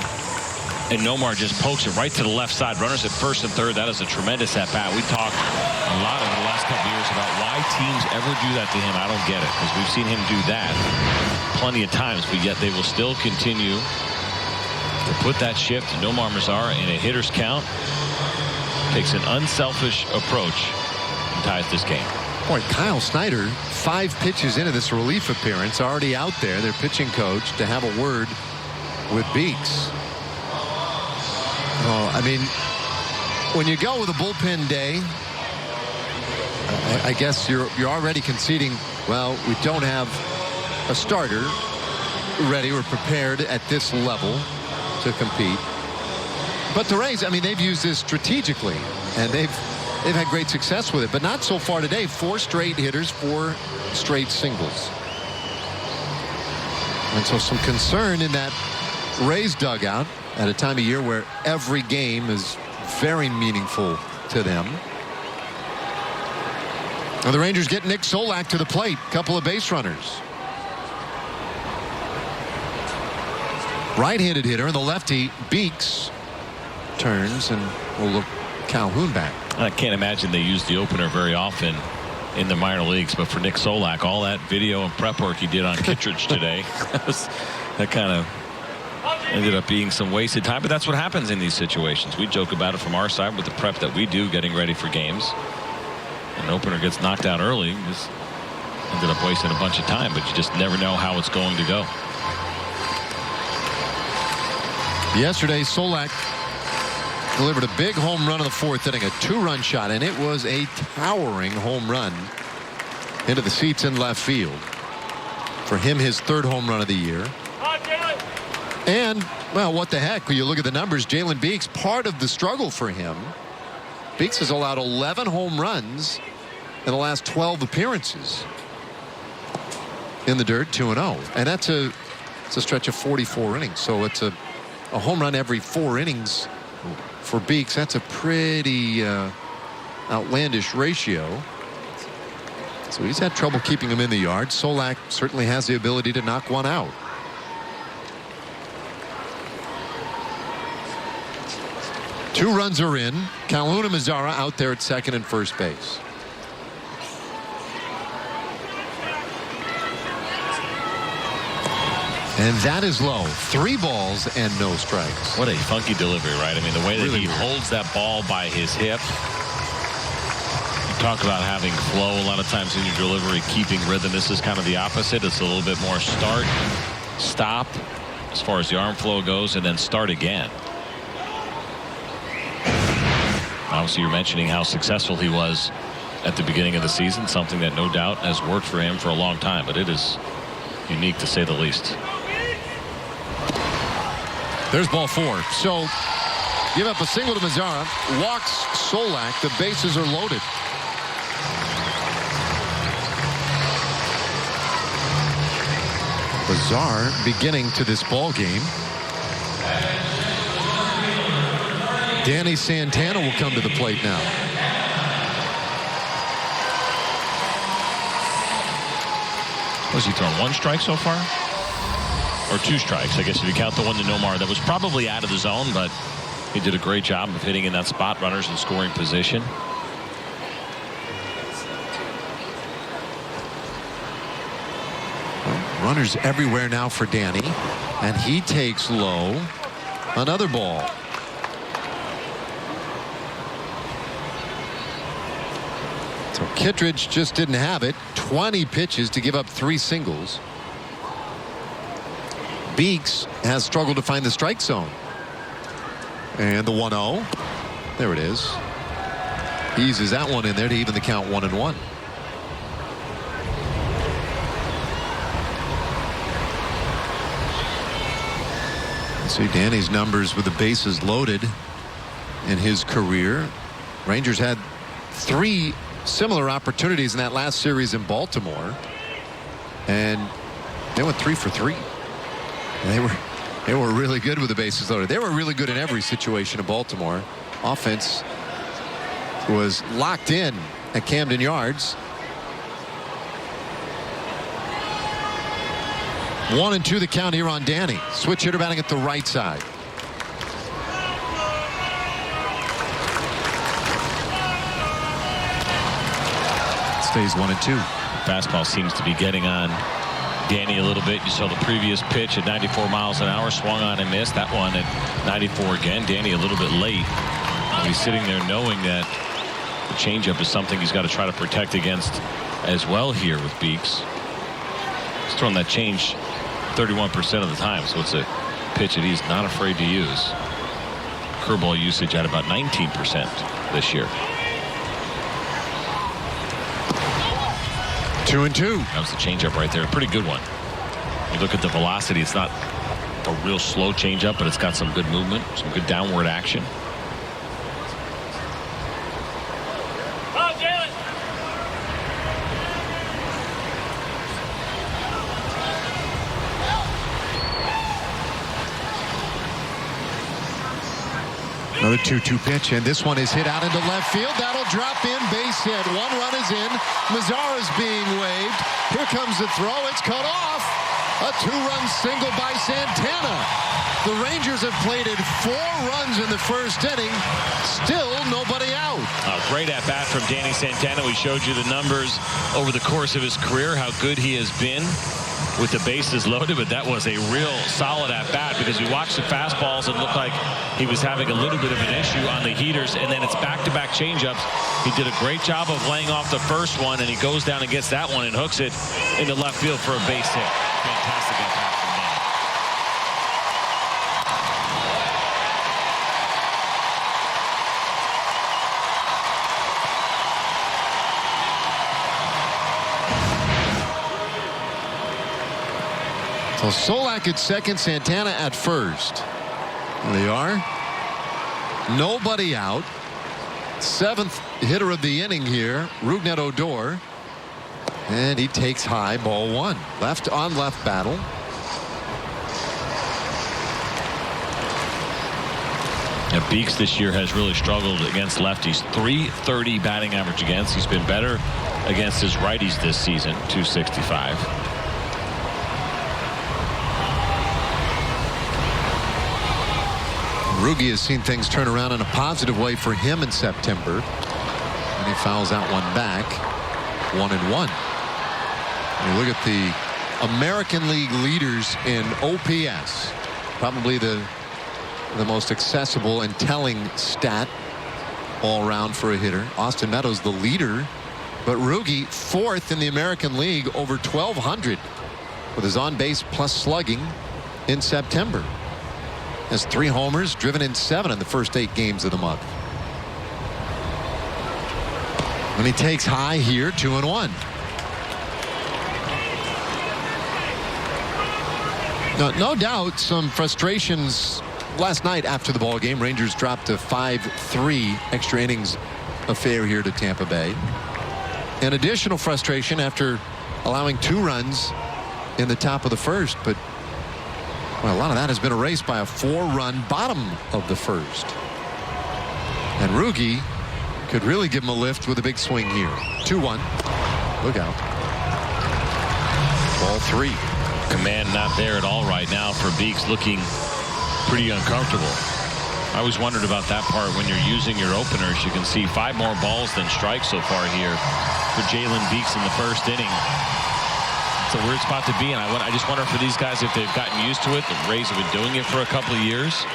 And Nomar just pokes it right to the left side. Runners at first and third. That is a tremendous at-bat. We talked a lot over the last couple years about why teams ever do that to him. I don't get it, because we've seen him do that plenty of times, but yet they will still continue to put that shift to Nomar Mazara in a hitter's count. Takes an unselfish approach and ties this game. Boy, Kyle Snyder, 5 pitches into this relief appearance, already out there, their pitching coach, to have a word with Beeks. Oh, I mean, when you go with a bullpen day, I guess you're already conceding, well, we don't have a starter ready or prepared at this level to compete. But the Rays, I mean, they've used this strategically, and they've had great success with it, but not so far today. 4 straight hitters, 4 straight singles. And so some concern in that Rays dugout at a time of year where every game is very meaningful to them. Now the Rangers get Nick Solak to the plate. Couple of base runners. Right-handed hitter, and the lefty Beeks turns and will look Calhoun back. I can't imagine they use the opener very often in the minor leagues, but for Nick Solak, all that video and prep work he did on Kittredge today, that kind of Ended up being some wasted time, but that's what happens in these situations. We joke about it from our side with the prep that we do getting ready for games. An opener gets knocked out early, just ended up wasting a bunch of time, but you just never know how it's going to go. Yesterday, Solak delivered a big home run in the fourth inning, a 2-run shot, and it was a towering home run into the seats in left field. For him, his 3rd home run of the year. And, well, what the heck, when you look at the numbers, Jalen Beeks, part of the struggle for him. Beeks has allowed 11 home runs in the last 12 appearances in the dirt, 2-0. And it's a stretch of 44 innings. So it's a home run every 4 innings for Beeks. That's a pretty outlandish ratio. So he's had trouble keeping him in the yard. Solak certainly has the ability to knock one out. Two runs are in. Calhoun and Mazara out there at second and first base. And that is low. 3 balls and no strikes. What a funky delivery, right? I mean, the way that really he holds that ball by his hip. You talk about having flow a lot of times in your delivery, keeping rhythm. This is kind of the opposite. It's a little bit more start, stop, as far as the arm flow goes, and then start again. Obviously, you're mentioning how successful he was at the beginning of the season, something that no doubt has worked for him for a long time, but it is unique to say the least. There's ball 4. So give up a single to Mazara, walks Solak. The bases are loaded. Bizarre beginning to this ball game. Danny Santana will come to the plate now. Was he thrown 1 strike so far? Or 2 strikes, I guess, if you count the one to Nomar. That was probably out of the zone, but he did a great job of hitting in that spot, runners in scoring position. Well, runners everywhere now for Danny, and he takes low. Another ball. So Kittredge just didn't have it. 20 pitches to give up 3 singles. Beeks has struggled to find the strike zone. And the 1-0. There it is. Eases that one in there to even the count 1-1. See Danny's numbers with the bases loaded in his career. Rangers had 3 similar opportunities in that last series in Baltimore, and they went 3 for 3. They were really good with the bases loaded. They were really good in every situation in Baltimore. Offense was locked in at Camden Yards. 1-2 the count here on Danny. Switch hitter batting at the right side. Stays 1-2. Fastball seems to be getting on Danny a little bit. You saw the previous pitch at 94 miles an hour, swung on and missed. That one at 94 again. Danny a little bit late. And he's sitting there knowing that the changeup is something he's got to try to protect against as well here with Beeks. He's throwing that change 31% of the time, so it's a pitch that he's not afraid to use. Curveball usage at about 19% this year. 2-2. That was the changeup right there. Pretty good one. You look at the velocity, it's not a real slow changeup, but it's got some good movement, some good downward action. Another 2-2 pitch, and this one is hit out into left field. That'll drop in, base hit. 1 run is in. Mazara's being waved. Here comes the throw. It's cut off. A 2-run single by Santana. The Rangers have plated 4 runs in the first inning. Still nobody out. A great at-bat from Danny Santana. We showed you the numbers over the course of his career, how good he has been with the bases loaded, but that was a real solid at-bat because we watched the fastballs and looked like he was having a little bit of an issue on the heaters, and then it's back-to-back changeups. He did a great job of laying off the first one, and he goes down and gets that one and hooks it into left field for a base hit. Fantastic at-bat from him. So Solak at second, Santana at first. There they are. Nobody out. 7th hitter of the inning here, Rougned Odor. And he takes high, ball 1. Left on left battle. Yeah, Beeks this year has really struggled against lefties. .330 batting average against. He's been better against his righties this season. .265. Rugi has seen things turn around in a positive way for him in September. And he fouls that one back. 1-1. You look at the American League leaders in OPS. Probably the most accessible and telling stat all around for a hitter. Austin Meadows the leader, but Rugi 4th in the American League, over 1,200 with his on-base plus slugging in September. Has 3 homers, driven in 7 in the first 8 games of the month. And he takes high here, 2-1. No doubt some frustrations last night after the ball game. Rangers dropped a 5-3 extra innings affair here to Tampa Bay. An additional frustration after allowing 2 runs in the top of the first, but well, a lot of that has been erased by a 4-run bottom of the first. And Rugi could really give him a lift with a big swing here. 2-1. Look out. Ball 3. Command not there at all right now for Beeks, looking pretty uncomfortable. I always wondered about that part when you're using your openers. You can see 5 more balls than strikes so far here for Jalen Beeks in the first inning. It's a weird spot to be in. I just wonder for these guys if they've gotten used to it. The Rays have been doing it for a couple of years.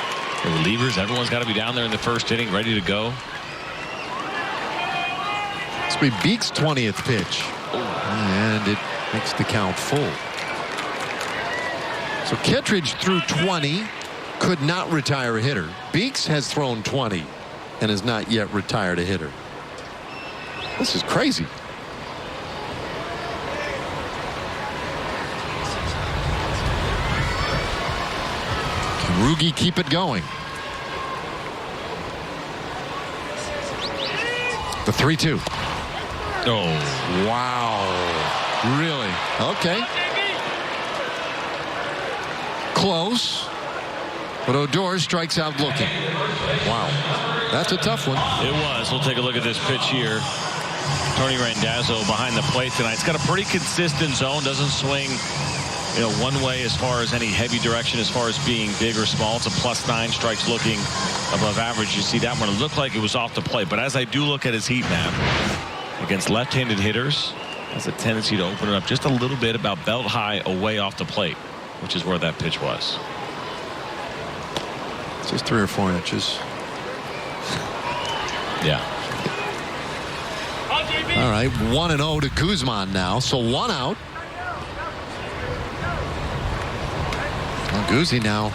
The relievers, everyone's got to be down there in the first inning, ready to go. This will be Beeks' 20th pitch. And it makes the count full. So Kittredge threw 20, could not retire a hitter. Beeks has thrown 20 and has not yet retired a hitter. This is crazy. Can Rugi keep it going? The 3-2. Oh, wow. Really? Okay. Close. But Odor strikes out looking. Wow. That's a tough one. It was. We'll take a look at this pitch here. Tony Randazzo behind the plate tonight. It's got a pretty consistent zone. Doesn't swing, one way as far as any heavy direction as far as being big or small. It's a +9, strikes looking above average. You see that one. It looked like it was off the plate. But as I do look at his heat map, against left-handed hitters, has a tendency to open it up just a little bit, about belt high away off the plate, which is where that pitch was. It's just 3 or 4 inches. Yeah. All right, 1-0 to Guzman now. So 1 out. Well, Guzzi now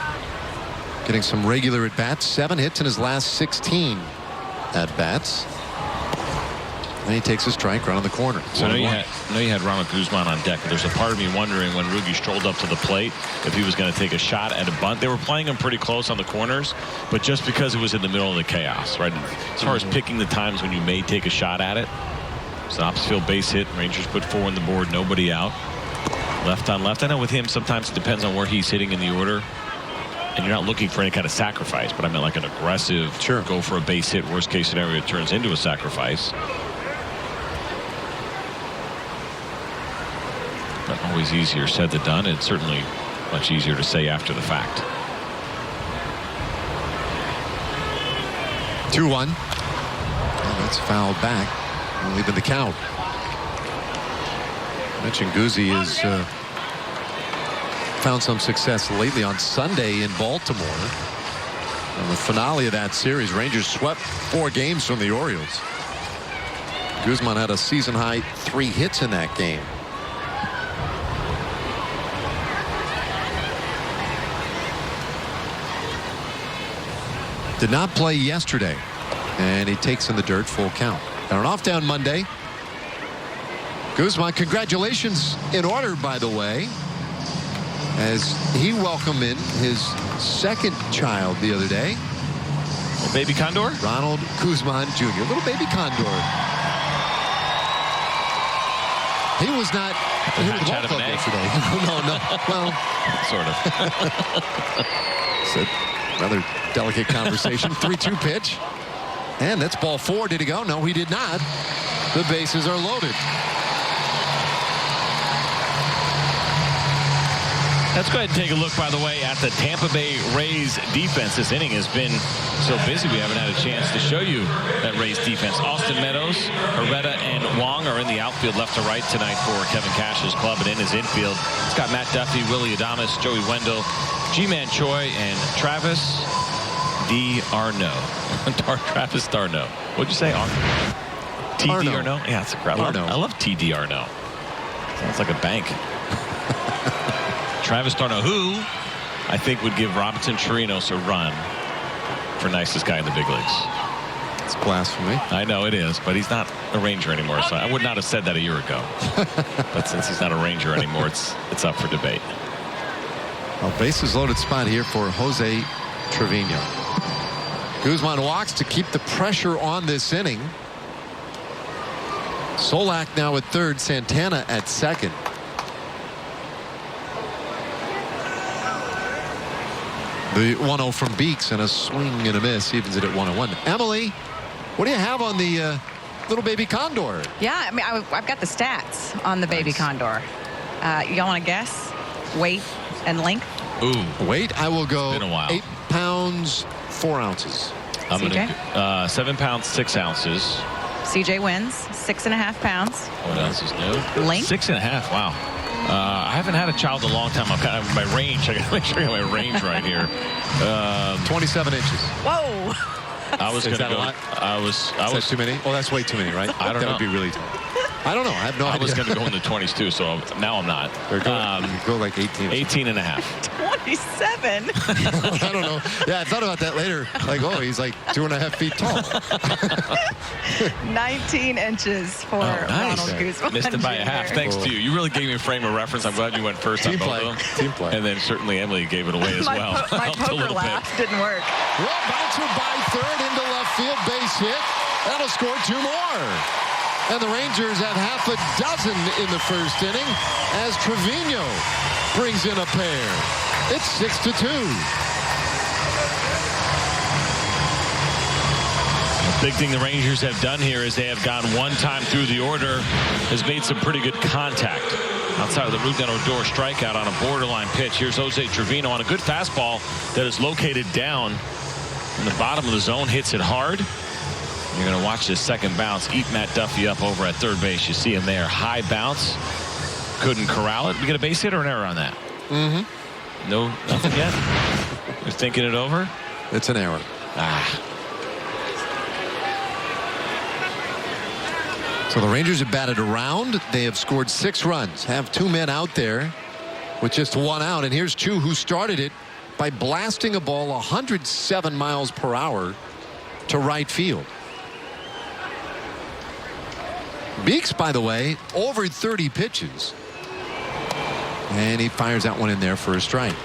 getting some regular at-bats. 7 hits in his last 16 at-bats. And he takes a strike right on the corner. So I know you had Ronald Guzman on deck, but there's a part of me wondering when Rugi strolled up to the plate if he was going to take a shot at a bunt. They were playing him pretty close on the corners, but just because it was in the middle of the chaos, right? As far as picking the times when you may take a shot at it. It's an opposite field base hit. Rangers put 4 on the board, nobody out. Left on left. I know with him sometimes it depends on where he's hitting in the order. And you're not looking for any kind of sacrifice, but I meant like an aggressive go for a base hit. Worst case scenario, it turns into a sacrifice. always easier said than done. It's certainly much easier to say after the fact. 2-1. That's fouled back. Leaving the count. I mentioned Guzzi has found some success lately on Sunday in Baltimore. And the finale of that series, Rangers swept 4 games from the Orioles. Guzman had a season-high 3 hits in that game. Did not play yesterday, and he takes in the dirt, full count. Got an off down Monday. Guzman, congratulations in order, by the way, as he welcomed in his second child the other day. A baby condor? Ronald Guzman Jr., little baby condor. He was not here at the ball club yesterday. No. Well, sort of. It's a rather delicate conversation. 3-2 pitch. And that's ball 4. Did he go? No, he did not. The bases are loaded. Let's go ahead and take a look, by the way, at the Tampa Bay Rays defense. This inning has been so busy we haven't had a chance to show you that Rays defense. Austin Meadows, Herrera, and Wong are in the outfield left to right tonight for Kevin Cash's club, and in his infield, it's got Matt Duffy, Willie Adames, Joey Wendell, G-Man Choi, and Travis D'Arnaud. Travis D'Arnaud. What'd you say? T.D. Arnaud? Yeah, it's a crap. I love T.D. Arnaud. Sounds like a bank. Travis D'Arnaud, who I think would give Robinson Chirinos a run for nicest guy in the big leagues. It's blasphemy. I know it is, but he's not a Ranger anymore, so I would not have said that a year ago. But since he's not a Ranger anymore, it's up for debate. A bases loaded spot here for Jose Trevino. Guzman walks to keep the pressure on this inning. Solak now at third, Santana at second. The 1-0 from Beeks and a swing and a miss evens it at 1-1. Emily, what do you have on the little baby condor? Yeah, I mean, I've got the stats on the baby condor. Y'all want to guess weight and length? Ooh, weight. I will go. It's been a while. 8 pounds 4 ounces. I'm gonna 7 pounds 6 ounces. CJ wins 6.5 pounds. What else is new? Length 6.5. Wow. I haven't had a child in a long time. I've got my range. I got to make sure I got my range right here. 27 inches. Whoa. I was going to go. I was. That's too many? Oh, that's way too many, right? I don't know. That would be really tall. I don't know. I have no idea. I was going to go in the 20s too, so now I'm not. Go like 18. 18 and a half. 27. I don't know. Yeah, I thought about that later. Like, oh, he's like 2.5 feet tall. 19 inches for Ronald Guzman. Missed it by a half. Thanks to you. You really gave me a frame of reference. I'm glad you went first on both of them. Team play. And then certainly Emily gave it away as well. My poker laugh didn't work. Well, bouncer by third into left field, base hit. That'll score 2 more. And the Rangers have half a dozen in the first inning as Trevino brings in a pair. It's 6-2. The big thing the Rangers have done here is they have gone one time through the order, has made some pretty good contact. Outside of the Rougned Odor strikeout on a borderline pitch. Here's Jose Trevino on a good fastball that is located down in the bottom of the zone, hits it hard. You're going to watch this second bounce eat Matt Duffy up over at third base. You see him there. High bounce. Couldn't corral it. We get a base hit or an error on that? Mm-hmm. No, nothing yet? You're thinking it over? It's an error. So the Rangers have batted around. They have scored 6 runs. Have 2 men out there with just 1 out. And here's Chu, who started it by blasting a ball 107 miles per hour to right field. Beeks, by the way, over 30 pitches. And he fires that one in there for a strike.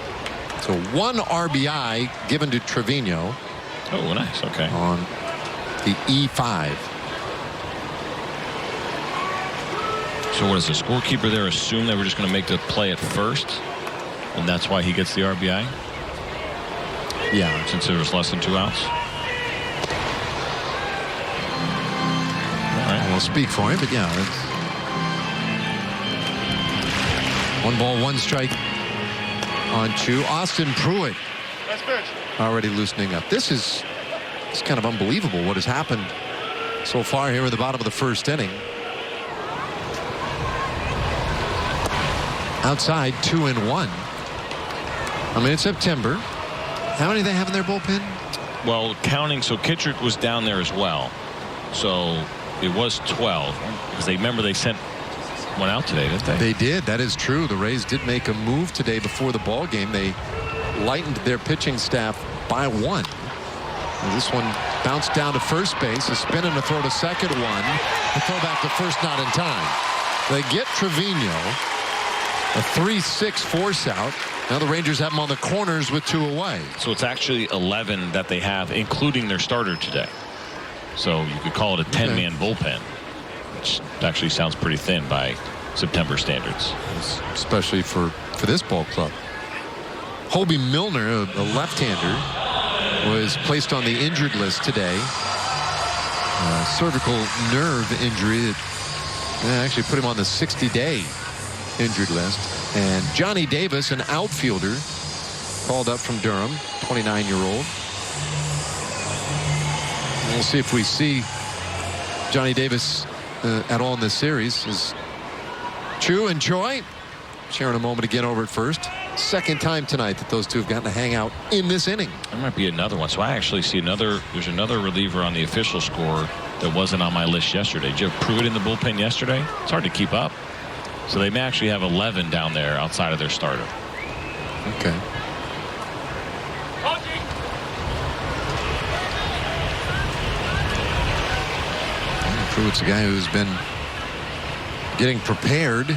So 1 RBI given to Trevino. Oh, nice. Okay. On the E5. So what does the scorekeeper there assume they were just going to make the play at first? And that's why he gets the RBI? Yeah. Since there was less than 2 outs? I won't speak for him, but yeah. 1 ball, 1 strike on Chu. Austin Pruitt already loosening up. It's kind of unbelievable what has happened so far here in the bottom of the first inning. Outside, 2-1. I mean, it's September. How many do they have in their bullpen? Well, counting, so Kittredge was down there as well. So it was 12. Because they sent one out today, didn't they? They did. That is true. The Rays did make a move today before the ball game. They lightened their pitching staff by 1. And this one bounced down to first base. A spin and a throw to second, 1. A throw back to first, not in time. They get Trevino. A 3-6 force out. Now the Rangers have them on the corners with 2 away. So it's actually 11 that they have, including their starter today. So you could call it a 10-man bullpen, which actually sounds pretty thin by September standards. Especially for this ball club. Hobie Milner, a left-hander, was placed on the injured list today. Cervical nerve injury that actually put him on the 60-day injured list. And Johnny Davis, an outfielder, called up from Durham, 29-year-old. We'll see if we see Johnny Davis at all in this series. As Chu and Choi sharing a moment again over at first. Second time tonight that those two have gotten to hang out in this inning. There might be another one. So I actually see there's another reliever on the official score that wasn't on my list yesterday. Did you have Pruitt in the bullpen yesterday? It's hard to keep up. So they may actually have 11 down there outside of their starter. Okay. Pruitt's a guy who's been getting prepared.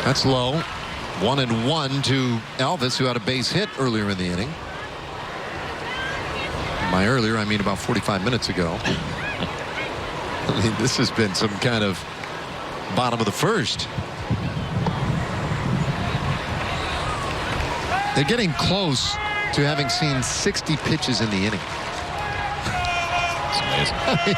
That's low. 1-1 to Elvis, who had a base hit earlier in the inning. By earlier, I mean about 45 minutes ago. I mean, this has been some kind of bottom of the first. They're getting close to having seen 60 pitches in the inning. It's amazing.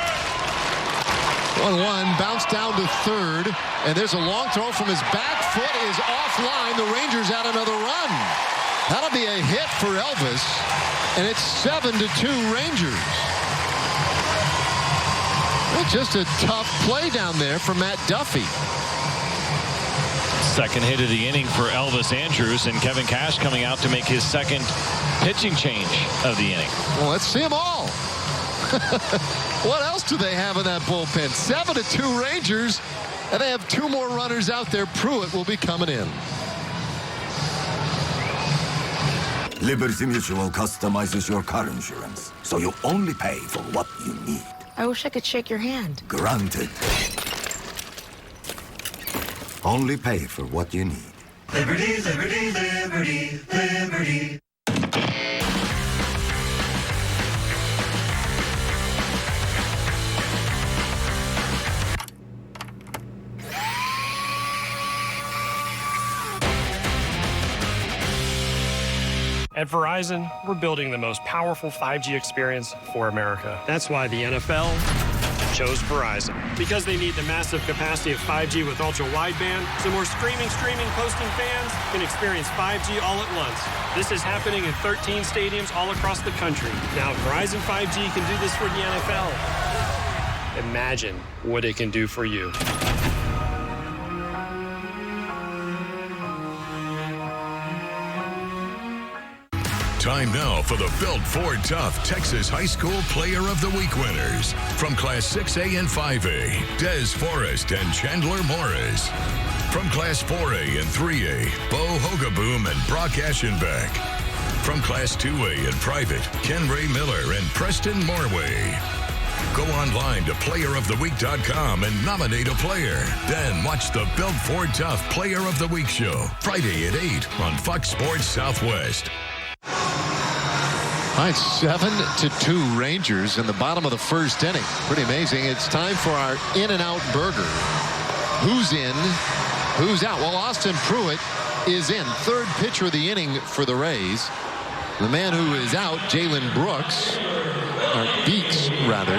1-1, bounce down to third, and there's a long throw from his back foot is offline. The Rangers add another run. That'll be a hit for Elvis, and it's 7-2 Rangers. Well, just a tough play down there for Matt Duffy. Second hit of the inning for Elvis Andrus, and Kevin Cash coming out to make his second pitching change of the inning. Well, let's see them all. What else do they have in that bullpen? 7-2 Rangers, and they have 2 more runners out there. Pruitt will be coming in. Liberty Mutual customizes your car insurance, so you only pay for what you need. I wish I could shake your hand. Granted. Only pay for what you need. Liberty, liberty, liberty, liberty. At Verizon, we're building the most powerful 5G experience for America. That's why the NFL chose Verizon. Because they need the massive capacity of 5G with ultra-wideband, so more streaming, posting fans can experience 5G all at once. This is happening in 13 stadiums all across the country. Now, Verizon 5G can do this for the NFL. Imagine what it can do for you. Time now for the Built Ford Tough Texas High School Player of the Week winners. From Class 6A and 5A, Des Forrest and Chandler Morris. From Class 4A and 3A, Bo Hogaboom and Brock Aschenbeck. From Class 2A and Private, Ken Ray Miller and Preston Morway. Go online to playeroftheweek.com and nominate a player. Then watch the Built Ford Tough Player of the Week show, Friday at 8 on Fox Sports Southwest. All right, 7-2 Rangers in the bottom of the first inning. Pretty amazing. It's time for our in-and-out burger. Who's in? Who's out? Well, Austin Pruitt is in. Third pitcher of the inning for the Rays. The man who is out, Jalen Beeks, rather.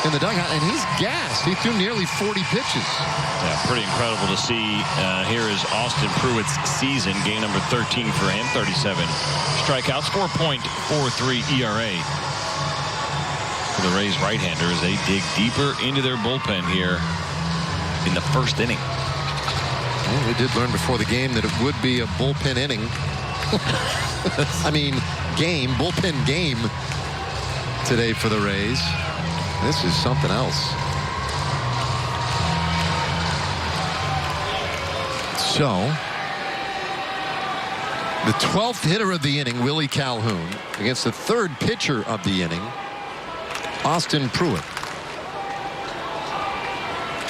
in the dugout, and he's gassed. He threw nearly 40 pitches. Yeah, pretty incredible to see. Here is Austin Pruitt's season, game number 13 for him, 37 strikeouts, 4.43 ERA. For the Rays right-hander as they dig deeper into their bullpen here in the first inning. Well, we did learn before the game that it would be a bullpen inning. I mean, bullpen game today for the Rays. This is something else. So, the 12th hitter of the inning, Willie Calhoun, against the 3rd pitcher of the inning, Austin Pruitt.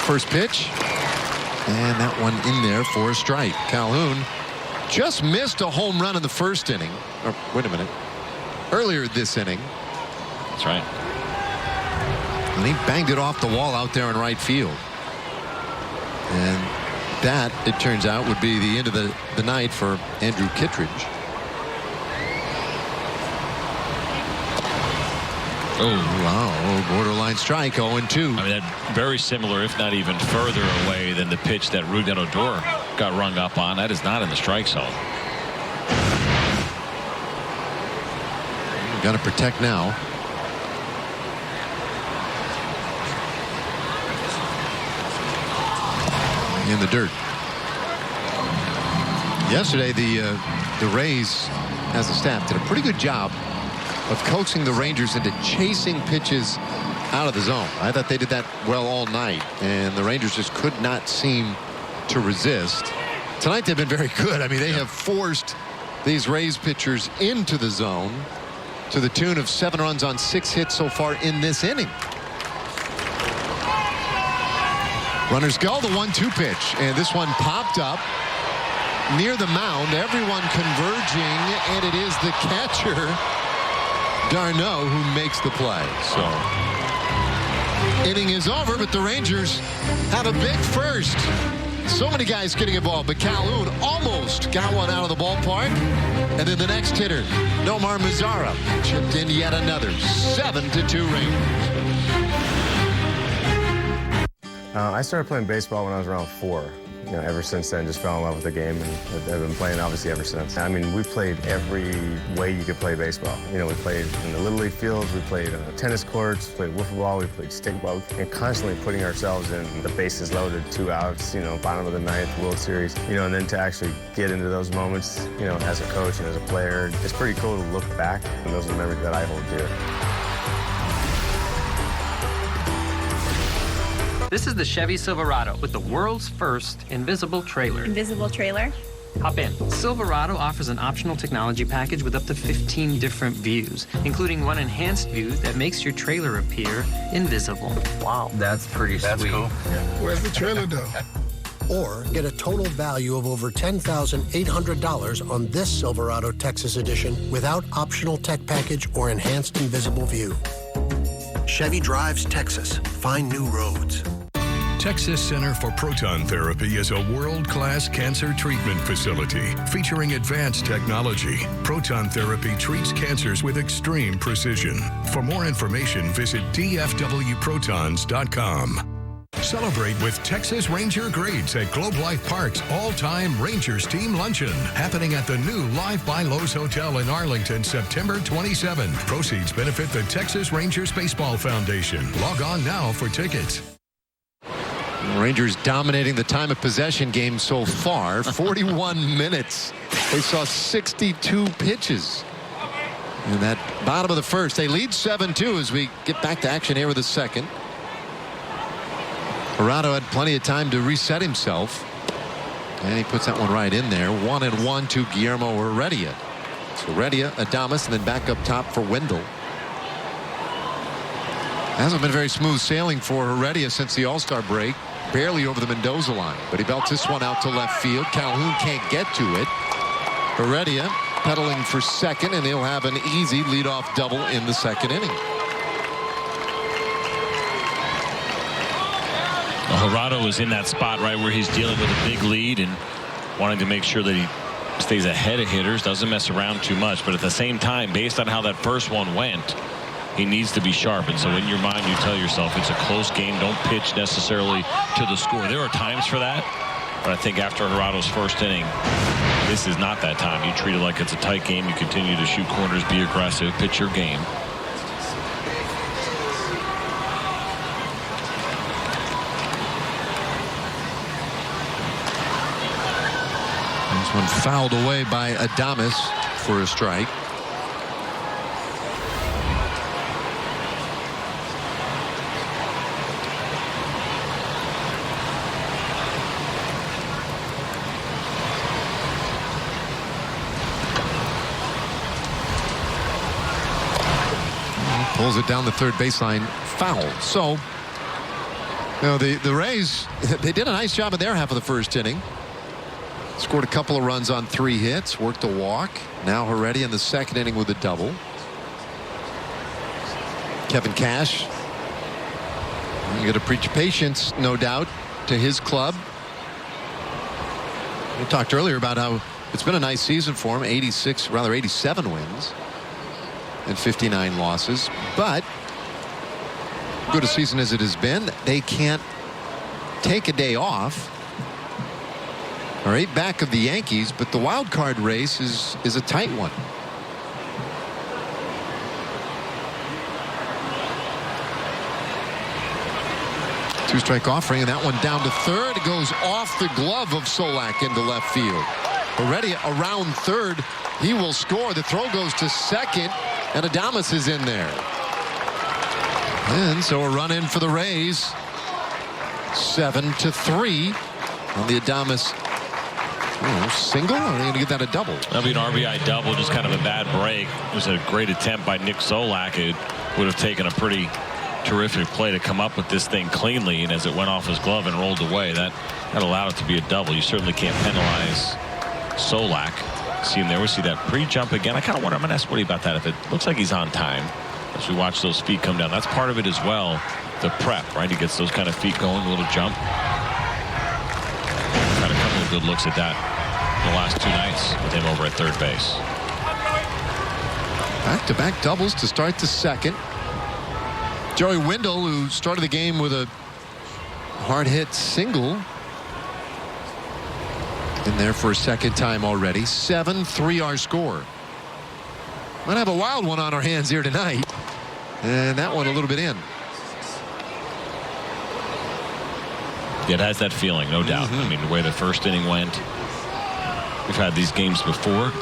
First pitch, and that one in there for a strike. Calhoun just missed a home run in the first inning. Or, wait a minute. Earlier this inning. That's right. And he banged it off the wall out there in right field. And that, it turns out, would be the end of the night for Andrew Kittredge. Oh, wow. Borderline strike, 0-2. I mean, that very similar, if not even further away than the pitch that Ruben Odor got rung up on. That is not in the strike zone. Got to protect now. In the dirt. Yesterday, the Rays, as a staff, did a pretty good job of coaxing the Rangers into chasing pitches out of the zone. I thought they did that well all night, and the Rangers just could not seem to resist. Tonight they've been very good. I mean, they have forced these Rays pitchers into the zone to the tune of 7 runs on 6 hits so far in this inning. Runners go, the 1-2 pitch, and this one popped up near the mound. Everyone converging, and it is the catcher, Darno, who makes the play. So, inning is over, but the Rangers have a big first. So many guys getting involved, but Calhoun almost got one out of the ballpark. And then the next hitter, Nomar Mazara, chipped in yet another. 7-2 Rangers. I started playing baseball when I was around 4. You know, ever since then, just fell in love with the game, and I've been playing obviously ever since. I mean, we played every way you could play baseball. You know, we played in the Little League fields, we played on the tennis courts, we played wiffle ball, we played stickball, and constantly putting ourselves in the bases loaded, 2 outs, you know, bottom of the 9th, World Series, you know, and then to actually get into those moments, you know, as a coach and as a player, it's pretty cool to look back, and those are the memories that I hold dear. This is the Chevy Silverado with the world's first invisible trailer. Invisible trailer? Hop in. Silverado offers an optional technology package with up to 15 different views, including one enhanced view that makes your trailer appear invisible. Wow. That's pretty sweet. That's cool. Where's the trailer though? Or get a total value of over $10,800 on this Silverado Texas Edition without optional tech package or enhanced invisible view. Chevy drives Texas. Find new roads. Texas Center for Proton Therapy is a world-class cancer treatment facility featuring advanced technology. Proton therapy treats cancers with extreme precision. For more information, visit dfwprotons.com. Celebrate with Texas Ranger Greats at Globe Life Park's all-time Rangers team luncheon, happening at the new Live by Lowe's Hotel in Arlington, September 27th. Proceeds benefit the Texas Rangers Baseball Foundation. Log on now for tickets. Rangers dominating the time of possession game so far. 41 minutes. They saw 62 pitches in that bottom of the first. They lead 7-2 as we get back to action here with the second. Corrado had plenty of time to reset himself, and he puts that one right in there. 1-1 to Guillermo Heredia. So Heredia, Adames, and then back up top for Wendell. Hasn't been very smooth sailing for Heredia since the All-Star break. Barely over the Mendoza line, but he belts this one out to left field. Calhoun can't get to it. Heredia pedaling for second, and he'll have an easy leadoff double in the second inning. Corrado is in that spot right where he's dealing with a big lead and wanting to make sure that he stays ahead of hitters, doesn't mess around too much, but at the same time, based on how that first one went, he needs to be sharp. And so in your mind, you tell yourself it's a close game. Don't pitch necessarily to the score. There are times for that. But I think after Jurado's first inning, this is not that time. You treat it like it's a tight game. You continue to shoot corners, be aggressive, pitch your game. This one fouled away by Adames for a strike. Pulls it down the third baseline, foul. So, you know, the Rays, they did a nice job in their half of the first inning. Scored a couple of runs on 3 hits, worked a walk. Now Heredia in the second inning with a double. Kevin Cash, you got to preach patience, no doubt, to his club. We talked earlier about how it's been a nice season for him, 87 wins and 59 losses. But good a season as it has been, they can't take a day off. All right, back of the Yankees, but the wild card race is a tight one. Two-strike offering, and that one down to third. It goes off the glove of Solak into left field. Heredia around third. He will score. The throw goes to second, and Adames is in there. And so a run in for the Rays. 7-3 on the Adames single, or are they going to get that a double? That'll be an RBI double, just kind of a bad break. It was a great attempt by Nick Solak. It would have taken a pretty terrific play to come up with this thing cleanly, and as it went off his glove and rolled away, that allowed it to be a double. You certainly can't penalize Solak. See him there. We see that pre-jump again. I kind of wonder, I'm going to ask Woody about that. If it looks like he's on time as we watch those feet come down, that's part of it as well. The prep, right? He gets those kind of feet going, a little jump. Had a couple of good looks at that in the last 2 nights with him over at third base. Back-to-back doubles to start the second. Joey Wendell, who started the game with a hard hit single, in there for a second time already. 7-3 our score. Might have a wild one on our hands here tonight, and that one a little bit in. It has that feeling, no doubt. I mean, the way the first inning went, we've had these games before.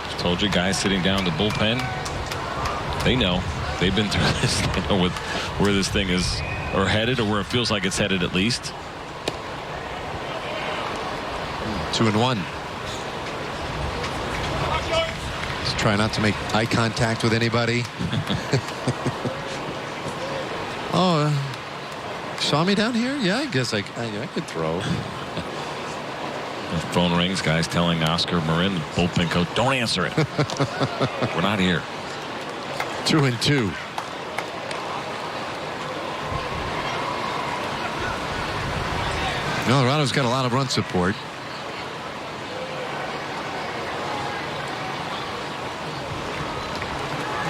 Just told you, guys sitting down in the bullpen, they know. They've been through this. They know where this thing is, or headed, or where it feels like it's headed at least. 2-1. Just try not to make eye contact with anybody. Oh, saw me down here? Yeah, I guess I could throw. The phone rings. Guys telling Oscar Marin, the bullpen coach, don't answer it. We're not here. 2-2. Colorado's got a lot of run support.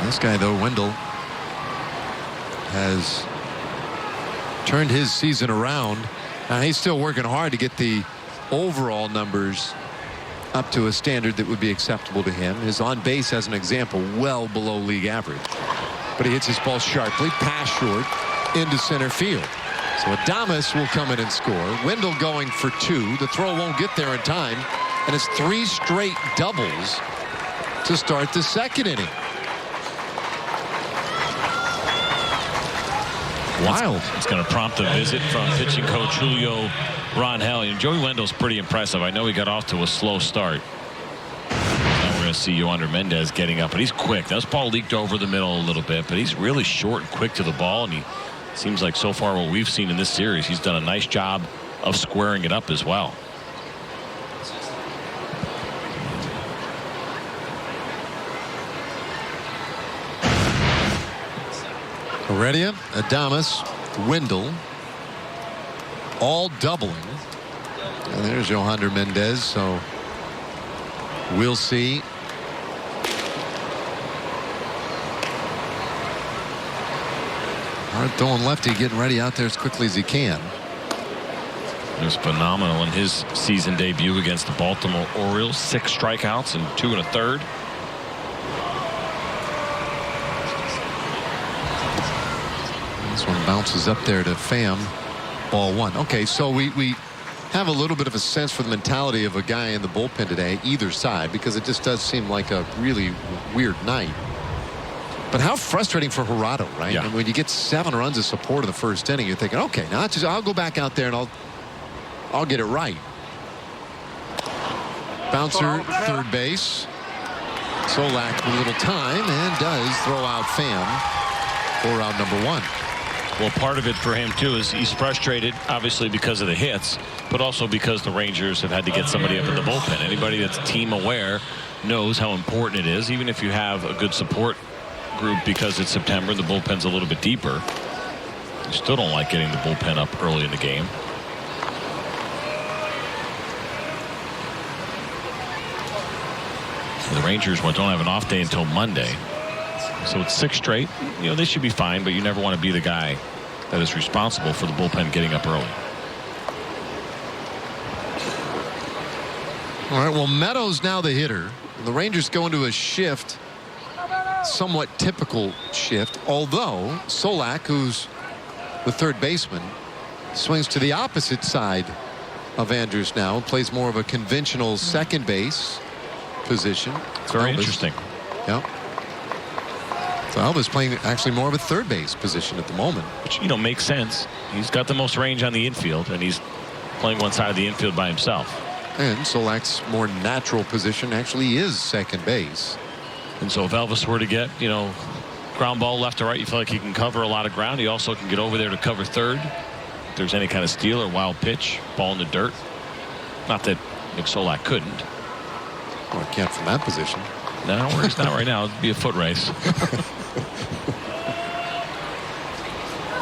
This guy, though, Wendell, has turned his season around. Now, he's still working hard to get the overall numbers up to a standard that would be acceptable to him. His on base, as an example, well below league average. But he hits his ball sharply, pass short, into center field. So Adames will come in and score. Wendell going for 2. The throw won't get there in time. And it's 3 straight doubles to start the second inning. Wild. It's going to prompt a visit from pitching coach Julio Rangel. And Joey Wendell's pretty impressive. I know he got off to a slow start. Now we're going to see Yohander Mendez getting up, but he's quick. That ball leaked over the middle a little bit, but he's really short and quick to the ball, and he seems like so far what we've seen in this series, he's done a nice job of squaring it up as well. Heredia, Adames, Wendell, all doubling. And there's Yohander Mendez, so we'll see Hard throwing lefty, getting ready out there as quickly as he can. It was phenomenal in his season debut against the Baltimore Orioles. 6 strikeouts and 2 1/3. This one bounces up there to Pham. Ball 1. Okay, so we have a little bit of a sense for the mentality of a guy in the bullpen today, either side, because it just does seem like a really weird night. But how frustrating for Jurado, right? Yeah. And when you get 7 runs of support in the first inning, you're thinking, okay, now I'll go back out there and I'll get it right. Bouncer, third base. Solak with a little time and does throw out Pham for out number 1. Well, part of it for him, too, is he's frustrated, obviously, because of the hits, but also because the Rangers have had to get somebody up in the bullpen. Anybody that's team aware knows how important it is, even if you have a good support group, because it's September, the bullpen's a little bit deeper. You still don't like getting the bullpen up early in the game. The Rangers don't have an off day until Monday. So it's 6 straight. You know, they should be fine, but you never want to be the guy that is responsible for the bullpen getting up early. All right, well, Meadows now the hitter. The Rangers go into a shift, somewhat typical shift, although Solak, who's the third baseman, swings to the opposite side of Andrus now and plays more of a conventional second base position. It's very interesting. Yeah. So Elvis playing actually more of a third base position at the moment. Which, you know, makes sense. He's got the most range on the infield, and he's playing one side of the infield by himself. And Solak's more natural position actually is second base. And so if Elvis were to get, you know, ground ball left to right, you feel like he can cover a lot of ground. He also can get over there to cover third. If there's any kind of steal or wild pitch, ball in the dirt. Not that Nick Solak couldn't. Well, he can't from that position. No, he's not right now. It'd be a foot race.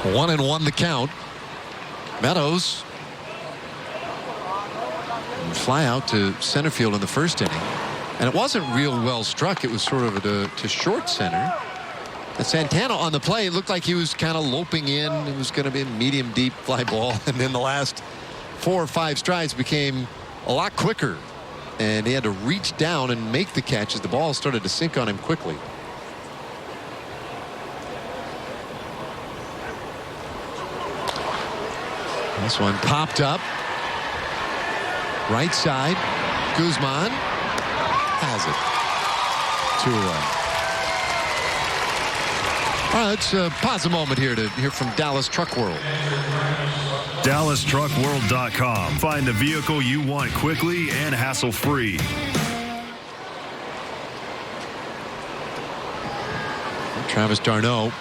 1-1 the count. Meadows fly out to center field in the first inning, and it wasn't real well struck. It was sort of to short center. And Santana on the play, it looked like he was kind of loping in. It was going to be a medium deep fly ball, and then the last 4 or 5 strides became a lot quicker, and he had to reach down and make the catch as the ball started to sink on him quickly. This one popped up. Right side. Guzman has it. 2-away. All right, let's pause a moment here to hear from Dallas Truck World. DallasTruckWorld.com. Find the vehicle you want quickly and hassle-free. Travis d'Arnaud.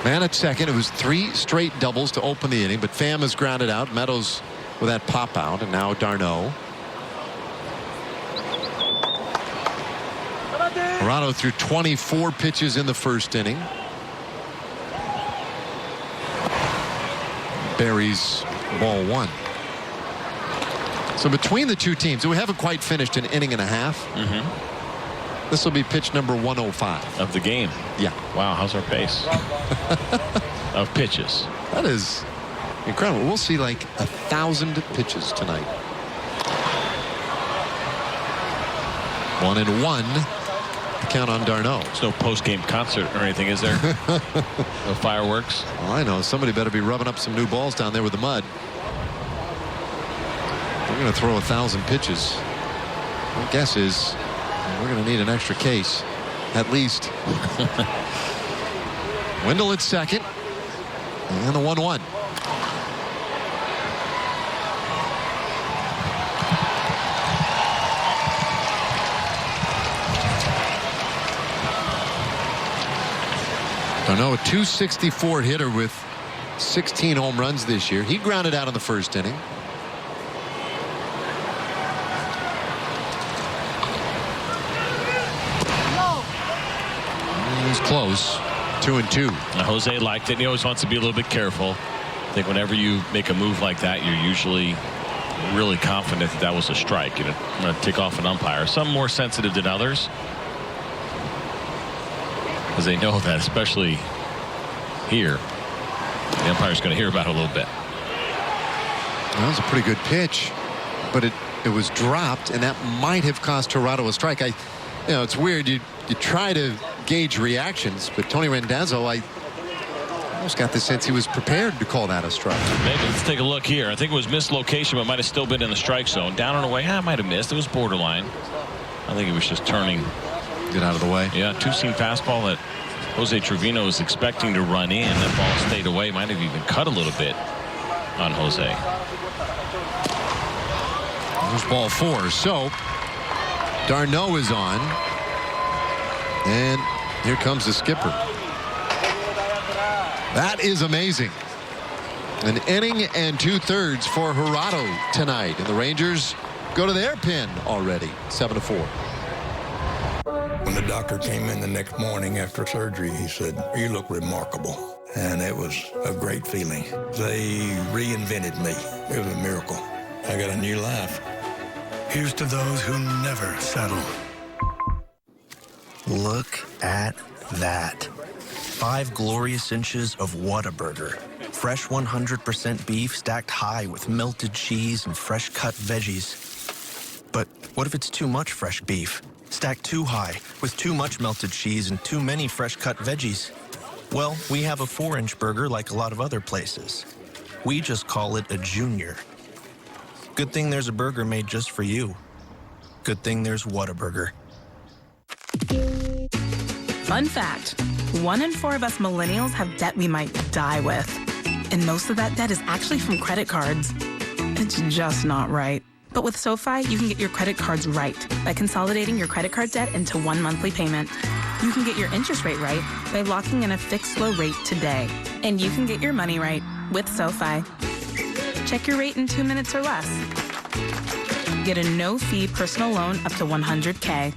Man at second. It was 3 straight doubles to open the inning, but Pham is grounded out. Meadows with that pop out, and now d'Arnaud. Jurado threw 24 pitches in the first inning. Barry's ball 1. So between the two teams, we haven't quite finished an inning and a half. This will be pitch number 105 of the game. Yeah. Wow, how's our pace of pitches? That is incredible. We'll see like 1,000 pitches tonight. 1-1. Count on d'Arnaud. There's no post-game concert or anything, is there? No fireworks? Well, I know. Somebody better be rubbing up some new balls down there with the mud. We're going to throw 1,000 pitches. My guess is we're going to need an extra case, at least. Wendell at second. And the 1-1. d'Arnaud, a .264 hitter with 16 home runs this year. He grounded out in the first inning. He was close. 2-2. Now, Jose liked it, and he always wants to be a little bit careful. I think whenever you make a move like that, you're usually really confident that that was a strike. You know, I'm going to tick off an umpire. Some more sensitive than others. because they know that, especially here, the umpire's going to hear about it a little bit. That was a pretty good pitch, but it was dropped, and that might have cost Tirado a strike. It's weird. You try to gauge reactions, but Tony Randazzo, I almost got the sense he was prepared to call that a strike. Maybe. Let's take a look here. I think it was mislocation, but might have still been in the strike zone. Down and away. I might have missed. It was borderline. I think he was just turning. Get out of the way. Yeah, two-seam fastball that Jose Trevino was expecting to run in. That ball stayed away. Might have even cut a little bit on Jose. There's ball 4. So Darno is on. And here comes the skipper. That is amazing. An inning and 2/3 for Tirado tonight. And the Rangers go to their pen already. 7-4. When the doctor came in the next morning after surgery, he said, "You look remarkable." And it was a great feeling. They reinvented me. It was a miracle. I got a new life. Here's to those who never settle. Look at that. 5 glorious inches of Whataburger. Fresh 100% beef stacked high with melted cheese and fresh cut veggies. But what if it's too much fresh beef? Stacked too high with too much melted cheese and too many fresh cut veggies? Well, we have a 4-inch burger like a lot of other places. We just call it a junior. Good thing there's a burger made just for you. Good thing there's Whataburger. Fun fact, 1 in 4 of us millennials have debt we might die with. And most of that debt is actually from credit cards. It's just not right. But with SoFi, you can get your credit cards right by consolidating your credit card debt into one monthly payment. You can get your interest rate right by locking in a fixed low rate today. And you can get your money right with SoFi. Check your rate in 2 minutes or less. Get a no-fee personal loan up to $100K.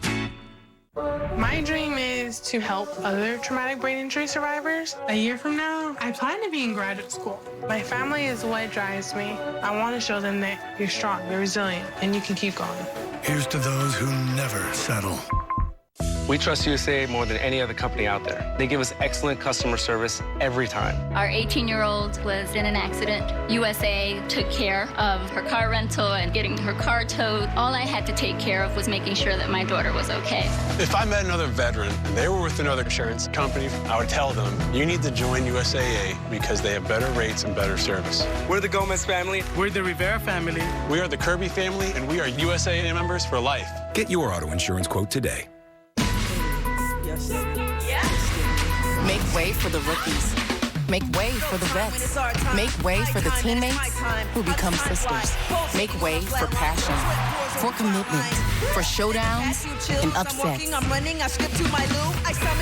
My dream is to help other traumatic brain injury survivors. A year from now, I plan to be in graduate school. My family is what drives me. I want to show them that you're strong, you're resilient, and you can keep going. Here's to those who never settle. We trust USA more than any other company out there. They give us excellent customer service every time. Our 18-year-old was in an accident. USA took care of her car rental and getting her car towed. All I had to take care of was making sure that my daughter was okay. If I met another veteran and they were with another insurance company, I would tell them, you need to join USAA because they have better rates and better service. We're the Gomez family. We're the Rivera family. We are the Kirby family, and we are USAA members for life. Get your auto insurance quote today. Make way for the rookies. Make way for the vets. Make way for the teammates who become sisters. Make way for passion, for commitment, for showdowns and upsets.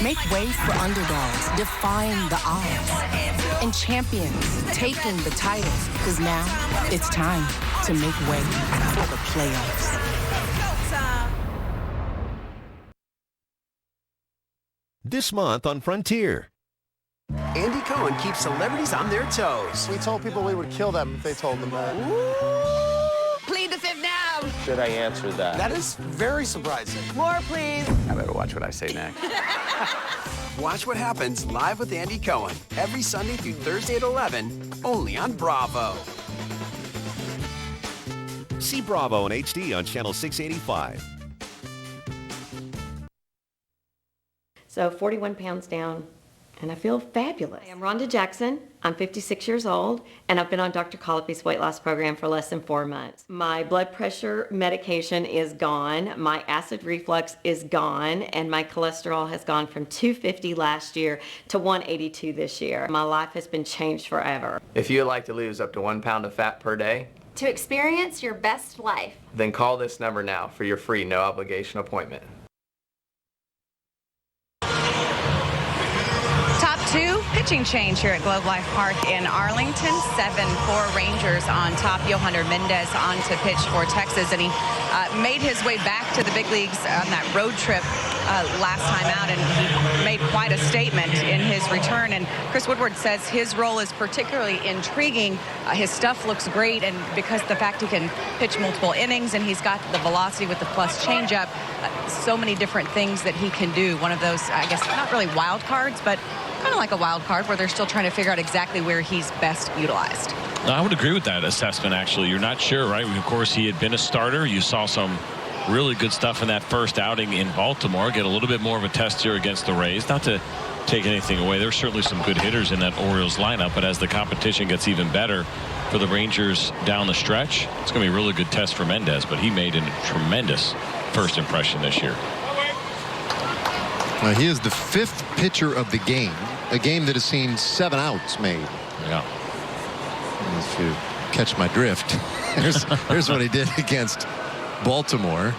Make way for underdogs, defying the odds. And champions, taking the titles. Because now, it's time to make way for the playoffs. This month on Frontier. Andy Cohen keeps celebrities on their toes. We told people we would kill them if they told them that. Plead the fifth now. Should I answer that? That is very surprising. More, please. I better watch what I say next. Watch what happens live with Andy Cohen every Sunday through Thursday at 11, only on Bravo. See Bravo in HD on channel 685. So 41 pounds down, and I feel fabulous. I'm Rhonda Jackson. I'm 56 years old, and I've been on Dr. Colopy's weight loss program for less than 4 months. My blood pressure medication is gone, my acid reflux is gone, and my cholesterol has gone from 250 last year to 182 this year. My life has been changed forever. If you'd like to lose up to 1 pound of fat per day, to experience your best life, then call this number now for your free no obligation appointment. Top 2 pitching change here at Globe Life Park in Arlington. 7-4 Rangers on top. Yohander Mendez on to pitch for Texas, and he made his way back to the big leagues on that road trip last time out, and he made quite a statement in his return. And Chris Woodward says his role is particularly intriguing. His stuff looks great, and because of the fact he can pitch multiple innings and he's got the velocity with the plus changeup, so many different things that he can do. One of those, I guess, not really wild cards, but kind of like a wild card where they're still trying to figure out exactly where he's best utilized. I would agree with that assessment, actually. You're not sure, right? Of course, he had been a starter. You saw some really good stuff in that first outing in Baltimore. Get a little bit more of a test here against the Rays. Not to take anything away. There's certainly some good hitters in that Orioles lineup, but as the competition gets even better for the Rangers down the stretch, it's going to be a really good test for Mendez, but he made a tremendous first impression this year. He is the 5th pitcher of the game, a game that has seen 7 outs made. Yeah. If you catch my drift, here's what he did against Baltimore.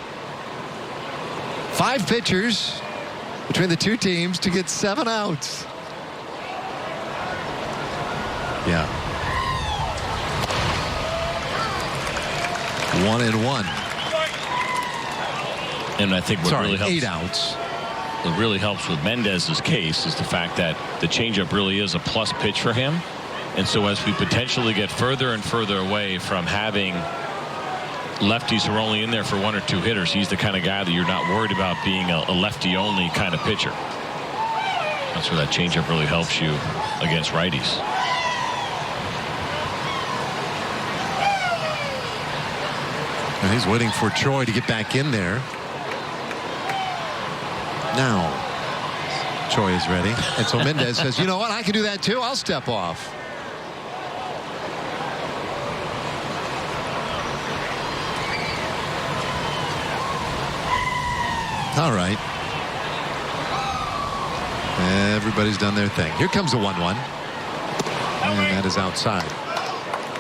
5 pitchers between the two teams to get 7 outs. Yeah. 1-1. And I think what really helps, 8 outs. What really helps with Mendez's case is the fact that the changeup really is a plus pitch for him. And so as we potentially get further and further away from having lefties who are only in there for 1 or 2 hitters, he's the kind of guy that you're not worried about being a lefty only kind of pitcher. That's where that changeup really helps you against righties. And he's waiting for Choi to get back in there. Now Choi is ready, and so Mendez says, you know what, I can do that too. I'll step off. All right. Everybody's done their thing. Here comes the 1-1. And that is outside.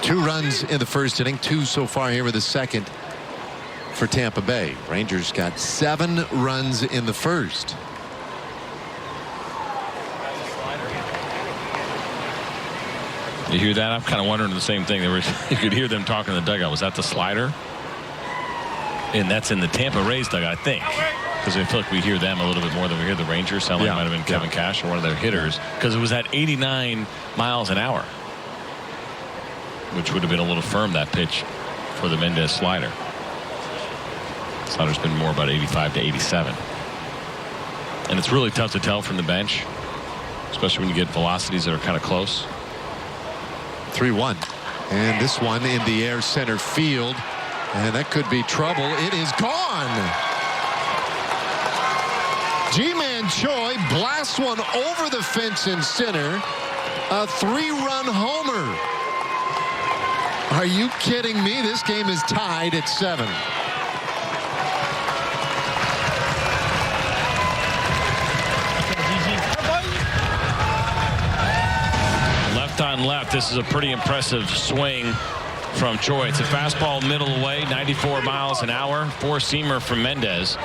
2 runs in the first inning, 2 so far here with the second for Tampa Bay. Rangers got 7 runs in the first. You hear that? I'm kind of wondering the same thing. You could hear them talking in the dugout. Was that the slider? And that's in the Tampa Rays dugout, I think. Because I feel like we hear them a little bit more than we hear the Rangers. Sound like it might have been Kevin Cash or one of their hitters. Because it was at 89 miles an hour. Which would have been a little firm, that pitch, for the Mendez slider. Slider's been more about 85 to 87. And it's really tough to tell from the bench. Especially when you get velocities that are kind of close. 3-1. And this one in the air center field. And that could be trouble. It is gone. Ji-Man Choi blasts one over the fence in center. A 3-run homer. Are you kidding me? This game is tied at 7. Left on left. This is a pretty impressive swing from Choi. It's a fastball middle away, 94 miles an hour. 4-seamer from Mendez.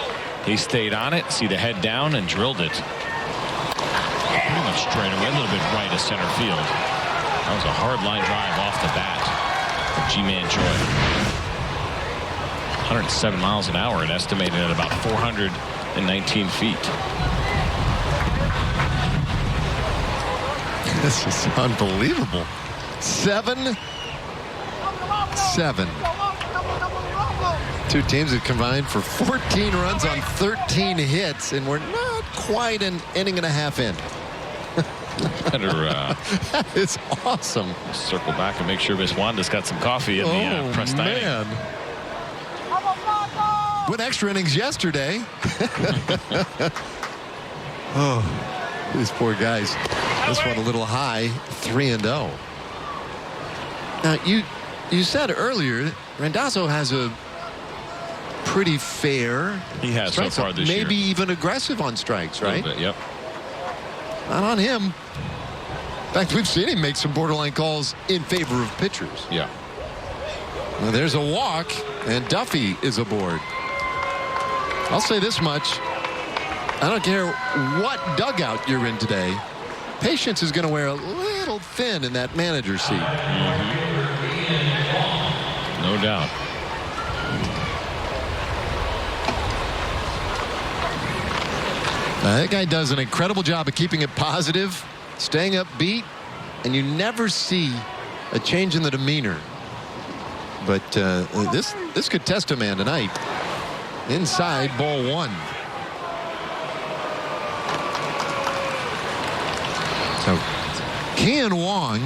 He stayed on it, see the head down, and drilled it. Pretty much straight away, a little bit right of center field. That was a hard line drive off the bat from Ji-Man Choi. 107 miles an hour and estimated at about 419 feet. This is unbelievable. 7-7. 2 teams have combined for 14 runs on 13 hits, and we're not quite an inning and a half in. Better that is awesome. Circle back and make sure Miss Wanda's got some coffee in the press dining. Man. Went extra innings yesterday. Oh, these poor guys. This one a little high, 3-0. Now, you said earlier, Randazzo has a pretty fair. He has so far this year. Maybe even aggressive on strikes, right? A little bit, yep. Not on him. In fact, we've seen him make some borderline calls in favor of pitchers. Yeah. Well, there's a walk, and Duffy is aboard. I'll say this much. I don't care what dugout you're in today. Patience is going to wear a little thin in that manager seat. No doubt. That guy does an incredible job of keeping it positive, staying upbeat, and you never see a change in the demeanor. But this could test a man tonight. Inside, ball one. So Ken Wong,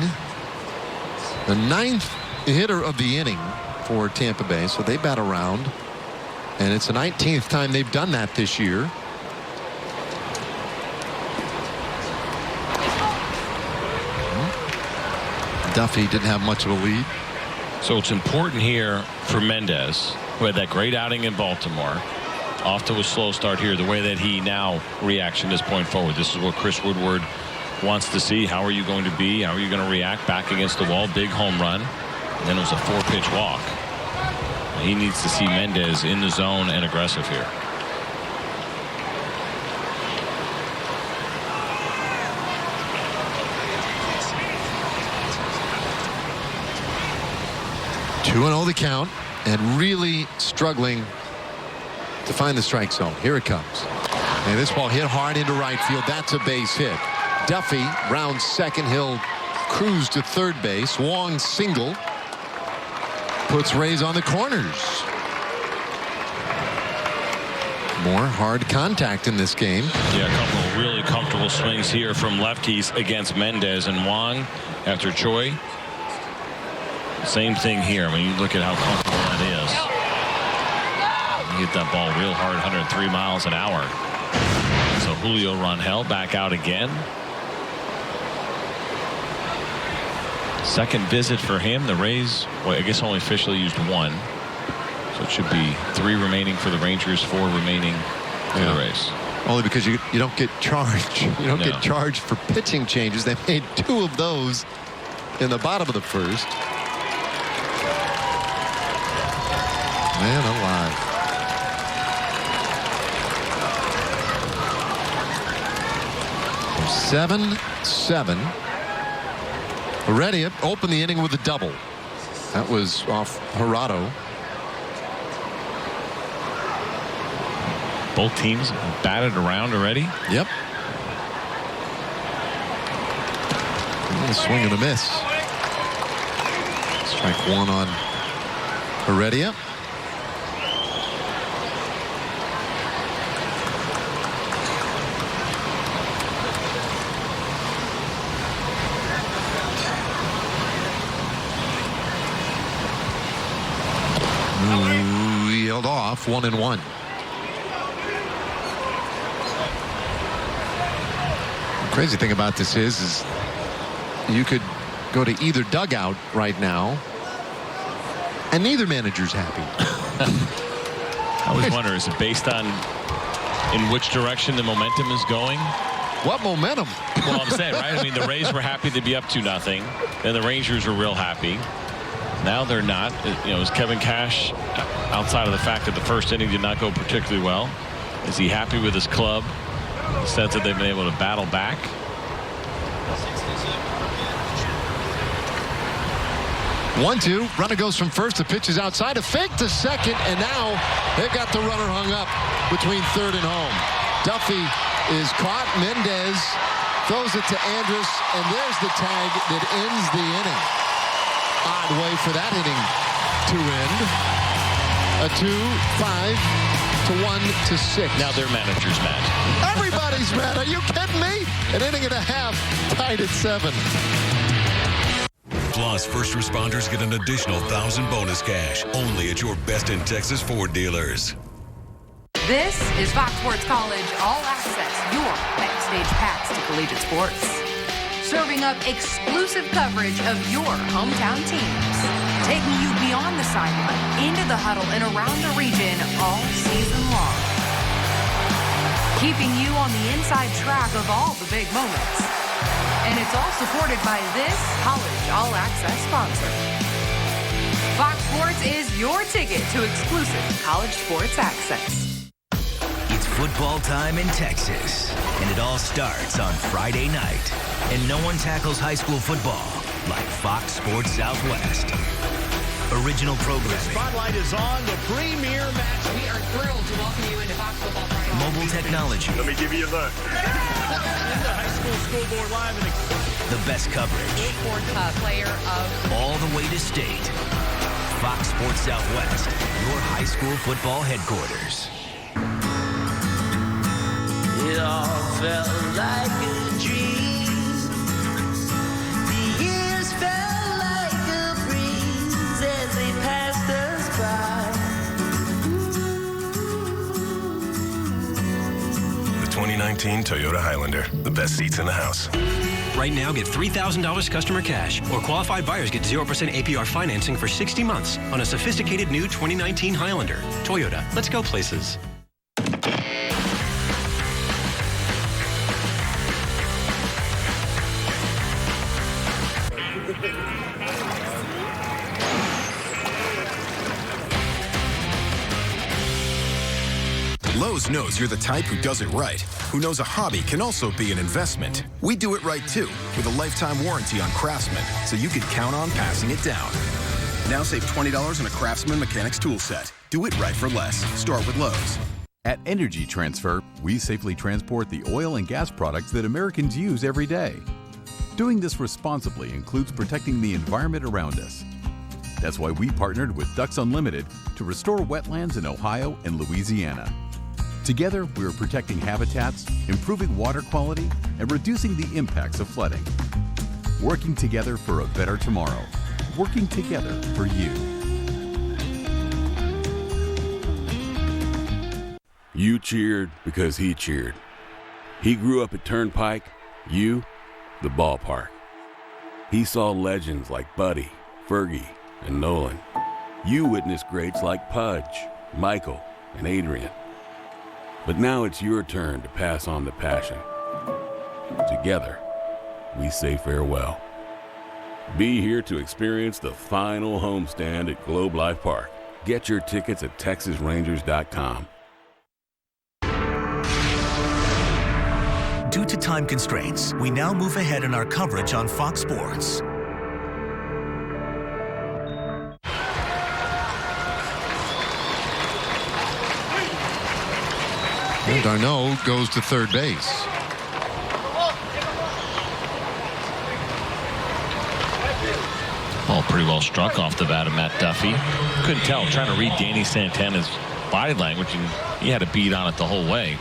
the 9th hitter of the inning for Tampa Bay. So they bat around. And it's the 19th time they've done that this year. Duffy didn't have much of a lead. So it's important here for Mendez, who had that great outing in Baltimore, off to a slow start here, the way that he now reacts from this point forward. This is what Chris Woodward wants to see. How are you going to be? How are you going to react back against the wall? Big home run. And then it was a 4-pitch walk. He needs to see Mendez in the zone and aggressive here. Two and 0 the count, and really struggling to find the strike zone. Here it comes. And this ball hit hard into right field. That's a base hit. Duffy rounds second. He'll cruise to third base. Wong single. Puts Rays on the corners. More hard contact in this game. Yeah, a couple of really comfortable swings here from lefties against Mendez and Wong after Choi. Same thing here. I mean, you look at how comfortable that is. You hit that ball real hard, 103 miles an hour. So Julio Rangel back out again. Second visit for him. The Rays, well, I guess only officially used one. So it should be 3 remaining for the Rangers, 4 remaining for the Rays. Only because you don't get charged. You don't get charged for pitching changes. They made 2 of those in the bottom of the first. Man alive. So 7-7. Heredia opened the inning with a double. That was off Gerardo. Both teams batted around already. Yep. A swing and a miss. Strike one on Heredia. Wheeled off, 1-1. The crazy thing about this is you could go to either dugout right now and neither manager's happy. I always wonder, is it based on in which direction the momentum is going? What momentum? Well, I'm saying, right? I mean, the Rays were happy to be up 2-0, and the Rangers were real happy. Now they're not. You know, is Kevin Cash, outside of the fact that the first inning did not go particularly well, is he happy with his club? The sense that they've been able to battle back. One-two. Runner goes from first. The pitch is outside. A fake to second, and now they've got the runner hung up between third and home. Duffy is caught. Mendez throws it to Andrus, and there's the tag that ends the inning. Odd way for that inning to end. A 2-5-1-6. Now their manager's mad. Everybody's mad. Are you kidding me? An inning and a half, tied at 7. Plus, first responders get an additional $1,000 bonus cash only at your Best in Texas Ford dealers. This is Fox Sports College All Access, your backstage pass to collegiate sports. Serving up exclusive coverage of your hometown teams. Taking you beyond the sideline, into the huddle, and around the region all season long. Keeping you on the inside track of all the big moments. And it's all supported by this college All Access sponsor. Fox Sports is your ticket to exclusive college sports access. It's football time in Texas, and it all starts on Friday night. And no one tackles high school football like Fox Sports Southwest. Original programming. The spotlight is on the premier match. We are thrilled to welcome you into Fox Football Friday. mobile technology. Let me give you a look. High school scoreboard live. The best coverage. Ford Cup player of All the way to state. Fox Sports Southwest, your high school football headquarters. It all felt like a dream. The years felt like a breeze as they passed us by. The 2019 Toyota Highlander, the best seats in the house. Right now, get $3,000 customer cash, or qualified buyers get 0% APR financing for 60 months on a sophisticated new 2019 Highlander. Toyota, let's go places. Lowe's knows you're the type who does it right, who knows a hobby can also be an investment. We do it right too, with a lifetime warranty on Craftsman, so you can count on passing it down. Now save $20 on a Craftsman mechanics tool set. Do it right for less. Start with Lowe's. At Energy Transfer, we safely transport the oil and gas products that Americans use every day. Doing this responsibly includes protecting the environment around us. That's why we partnered with Ducks Unlimited to restore wetlands in Ohio and Louisiana. Together, we are protecting habitats, improving water quality, and reducing the impacts of flooding. Working together for a better tomorrow. Working together for you. You cheered because he cheered. He grew up at Turnpike, you, the ballpark. He saw legends like Buddy, Fergie, and Nolan. You witnessed greats like Pudge, Michael, and Adrian. But now it's your turn to pass on the passion. Together, we say farewell. Be here to experience the final homestand at Globe Life Park. Get your tickets at TexasRangers.com. Due to time constraints, we now move ahead in our coverage on Fox Sports. And Darno goes to third base. Oh, pretty well struck off the bat of Matt Duffy. Couldn't tell. Trying to read Danny Santana's body language, and he had a beat on it the whole way.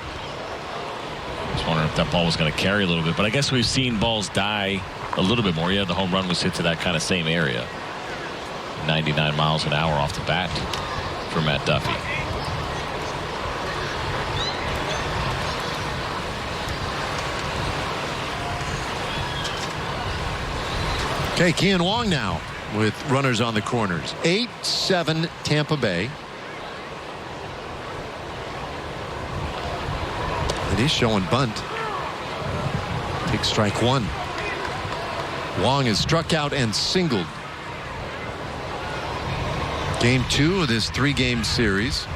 Just wondering if that ball was going to carry a little bit. But I guess we've seen balls die a little bit more. Yeah, the home run was hit to that kind of same area. 99 miles an hour off the bat for Matt Duffy. Okay, Kean Wong now with runners on the corners. 8-7 Tampa Bay. And he's showing bunt. Take strike one. Wong is struck out and singled. Game 2 of this 3-game series.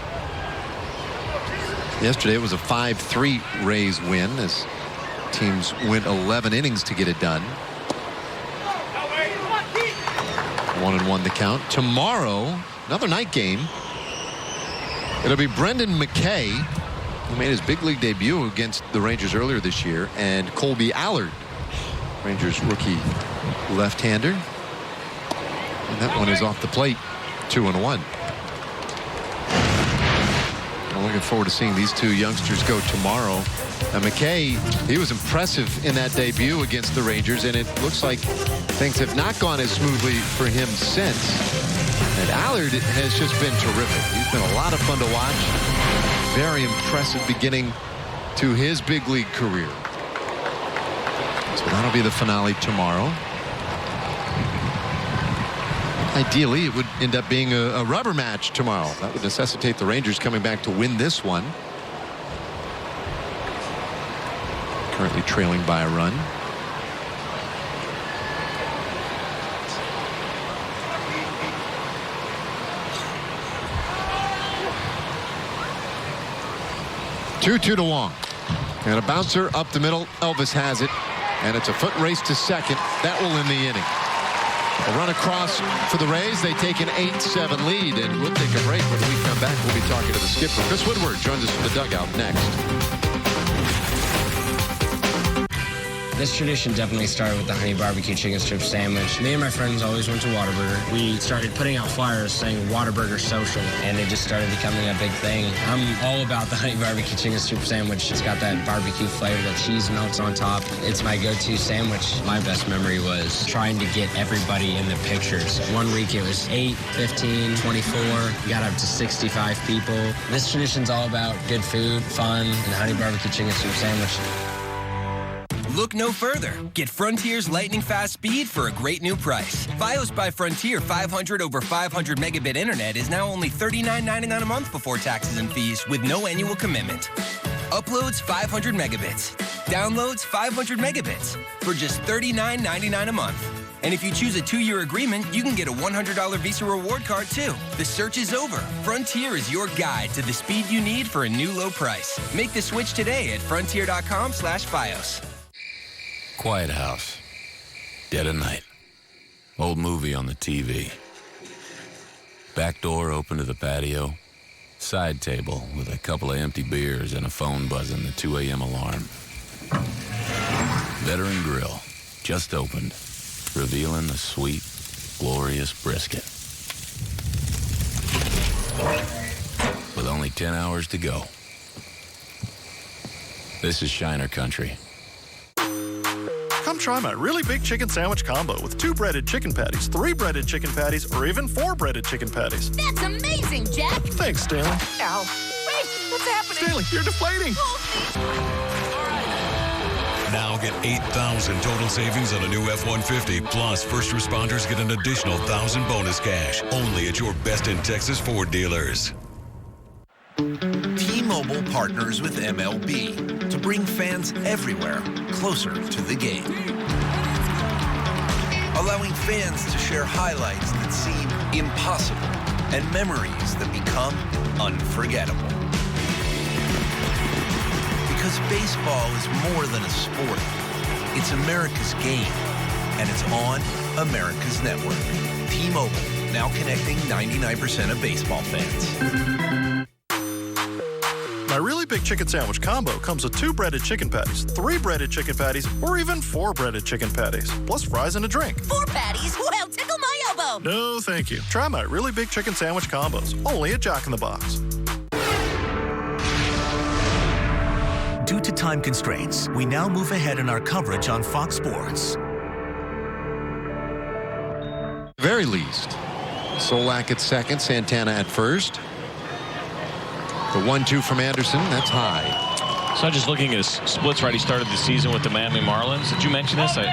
Yesterday it was a 5-3 Rays win as teams went 11 innings to get it done. 1-1 the count. Tomorrow, another night game. It'll be Brendan McKay, who made his big league debut against the Rangers earlier this year, and Colby Allard, Rangers rookie left-hander. And that one is off the plate. 2-1. I'm looking forward to seeing these two youngsters go tomorrow. McKay, he was impressive in that debut against the Rangers, and it looks like things have not gone as smoothly for him since. And Allard has just been terrific. He's been a lot of fun to watch. Very impressive beginning to his big league career. So that'll be the finale tomorrow. Ideally, it would end up being a rubber match tomorrow. That would necessitate the Rangers coming back to win this one. Currently trailing by a run. Two to Wong. And a bouncer up the middle. Elvis has it. And it's a foot race to second. That will end the inning. A run across for the Rays. They take an 8-7 lead, and we'll take a break. When we come back, we'll be talking to the skipper. Chris Woodward joins us from the dugout next. This tradition definitely started with the honey barbecue chicken strip sandwich. Me and my friends always went to Whataburger. We started putting out flyers saying Whataburger Social, and it just started becoming a big thing. I'm all about the honey barbecue chicken strip sandwich. It's got that barbecue flavor, the cheese melts on top. It's my go-to sandwich. My best memory was trying to get everybody in the pictures. One week it was 8, 15, 24, got up to 65 people. This tradition's all about good food, fun, and honey barbecue chicken strip sandwich. Look no further. Get Frontier's lightning fast speed for a great new price. Fios by Frontier 500 over 500 megabit internet is now only $39.99 a month before taxes and fees with no annual commitment. Uploads 500 megabits. Downloads 500 megabits for just $39.99 a month. And if you choose a 2-year agreement, you can get a $100 Visa reward card too. The search is over. Frontier is your guide to the speed you need for a new low price. Make the switch today at frontier.com/Fios. Quiet house. Dead of night. Old movie on the TV. Back door open to the patio. Side table with a couple of empty beers and a phone buzzing the 2 a.m. alarm. Veteran Grill. Just opened. Revealing the sweet, glorious brisket. With only 10 hours to go. This is Shiner Country. Come try my really big chicken sandwich combo with 2 breaded chicken patties, 3 breaded chicken patties, or even 4 breaded chicken patties. That's amazing, Jack. Thanks, Stanley. Ow. Wait, what's happening? Stanley, you're deflating. Now get $8,000 total savings on a new F-150. Plus, first responders get an additional $1,000 bonus cash. Only at your best in Texas Ford dealers. T-Mobile partners with MLB to bring fans everywhere closer to the game. Allowing fans to share highlights that seem impossible and memories that become unforgettable. Because baseball is more than a sport. It's America's game, and it's on America's network. T-Mobile, now connecting 99% of baseball fans. My really big chicken sandwich combo comes with 2 breaded chicken patties, 3 breaded chicken patties, or even 4 breaded chicken patties, plus fries and a drink. 4 patties? Well, tickle my elbow. No, thank you. Try my really big chicken sandwich combos, only at Jack in the Box. Due to time constraints, we now move ahead in our coverage on Fox Sports. Very least. Solak at second, Santana at first. The 1-2 from Anderson, that's high. So just looking at his splits, right? He started the season with the Miami Marlins. Did you mention this? 30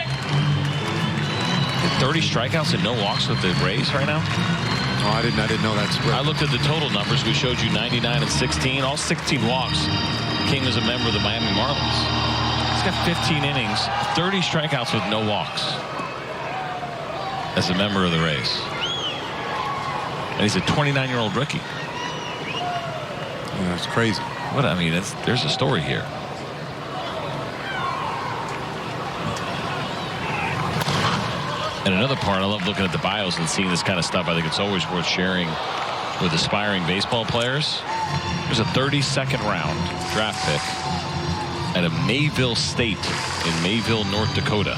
strikeouts and no walks with the Rays right now? Oh, I didn't know that spread. I looked at the total numbers. We showed you 99 and 16. All 16 walks came as a member of the Miami Marlins. He's got 15 innings, 30 strikeouts with no walks as a member of the Rays. And he's a 29-year-old rookie. That's crazy. What I mean, there's a story here. And another part, I love looking at the bios and seeing this kind of stuff. I think it's always worth sharing with aspiring baseball players. There's a 32nd round draft pick at a Mayville State in Mayville, North Dakota.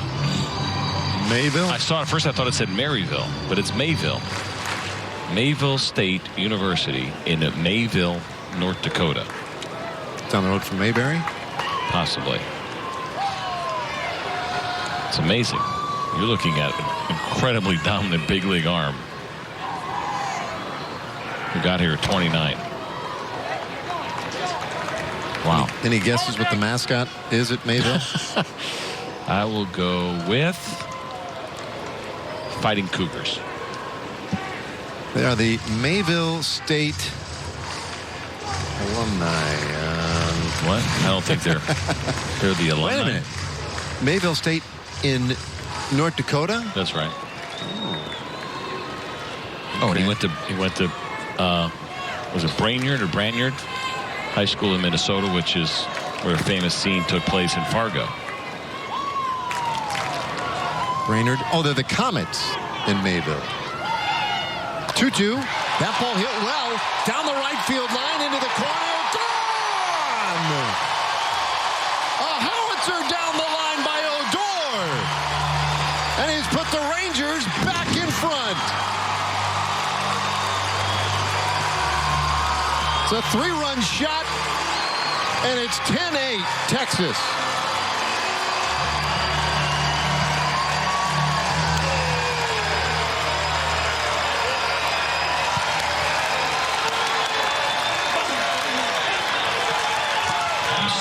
Mayville? I saw it first. I thought it said Maryville, but it's Mayville. Mayville State University in Mayville, North Dakota. Down the road from Mayberry? Possibly. It's amazing. You're looking at an incredibly dominant big league arm who got here at 29. Wow. Any guesses what the mascot is at Mayville? I will go with Fighting Cougars. They are the Mayville State alumni. What? I don't think they're the alumni. Wait a minute. Mayville State in North Dakota? That's right. Oh, and he went to was it Brainerd or Branyard High School in Minnesota, which is where a famous scene took place in Fargo. Brainerd. Oh, they're the Comets. in Mayville. 2-2. That ball hit well down the right field line into the corner. Gone! A howitzer down the line by Odor. And he's put the Rangers back in front. It's a 3-run shot, and it's 10-8 Texas.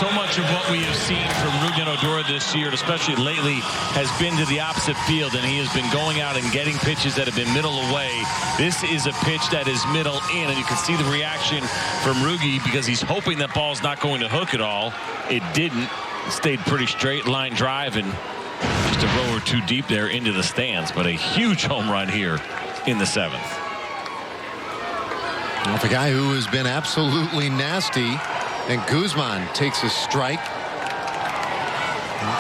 So much of what we have seen from Rugen Odor this year, especially lately, has been to the opposite field, and he has been going out and getting pitches that have been middle away. This is a pitch that is middle in, and you can see the reaction from Rugi because he's hoping that ball's not going to hook at all. It didn't. It stayed pretty straight line drive and just a row or two deep there into the stands, but a huge home run here in the 7th. Well, the guy who has been absolutely nasty. And Guzman takes a strike. Well,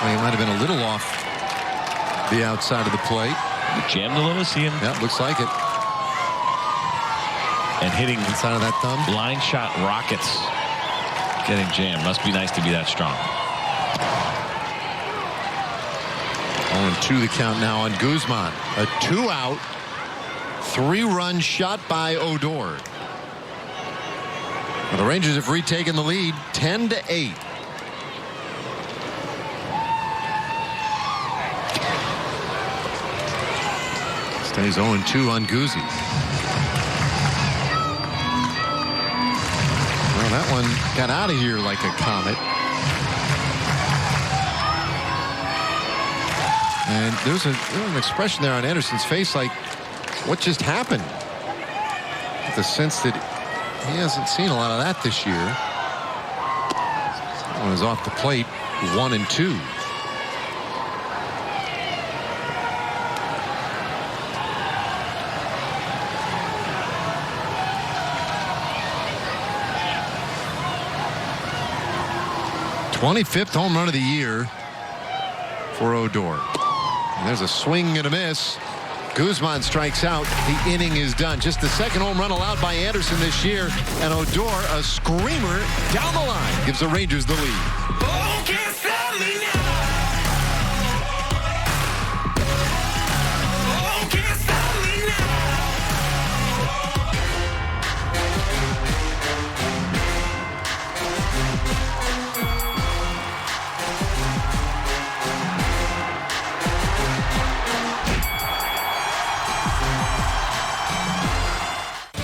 he might have been a little off the outside of the plate. Jammed a little, see him? Yeah, looks like it. And hitting inside of that thumb. Line shot rockets. Getting jammed. Must be nice to be that strong. 0-2 the count now on Guzman. A 2-out, 3-run shot by Odor. Well, the Rangers have retaken the lead 10-8. Stays 0-2 on Guzzi. Well, that one got out of here like a comet. And there's an expression there on Anderson's face like, what just happened? With the sense that he hasn't seen a lot of that this year. That one is off the plate, 1-2. '25th home run of the year for Odor. And there's a swing and a miss. Guzman strikes out. The inning is done. Just the 2nd home run allowed by Anderson this year. And Odor, a screamer down the line, gives the Rangers the lead. Oh, can't stop me now. Oh, can't stop me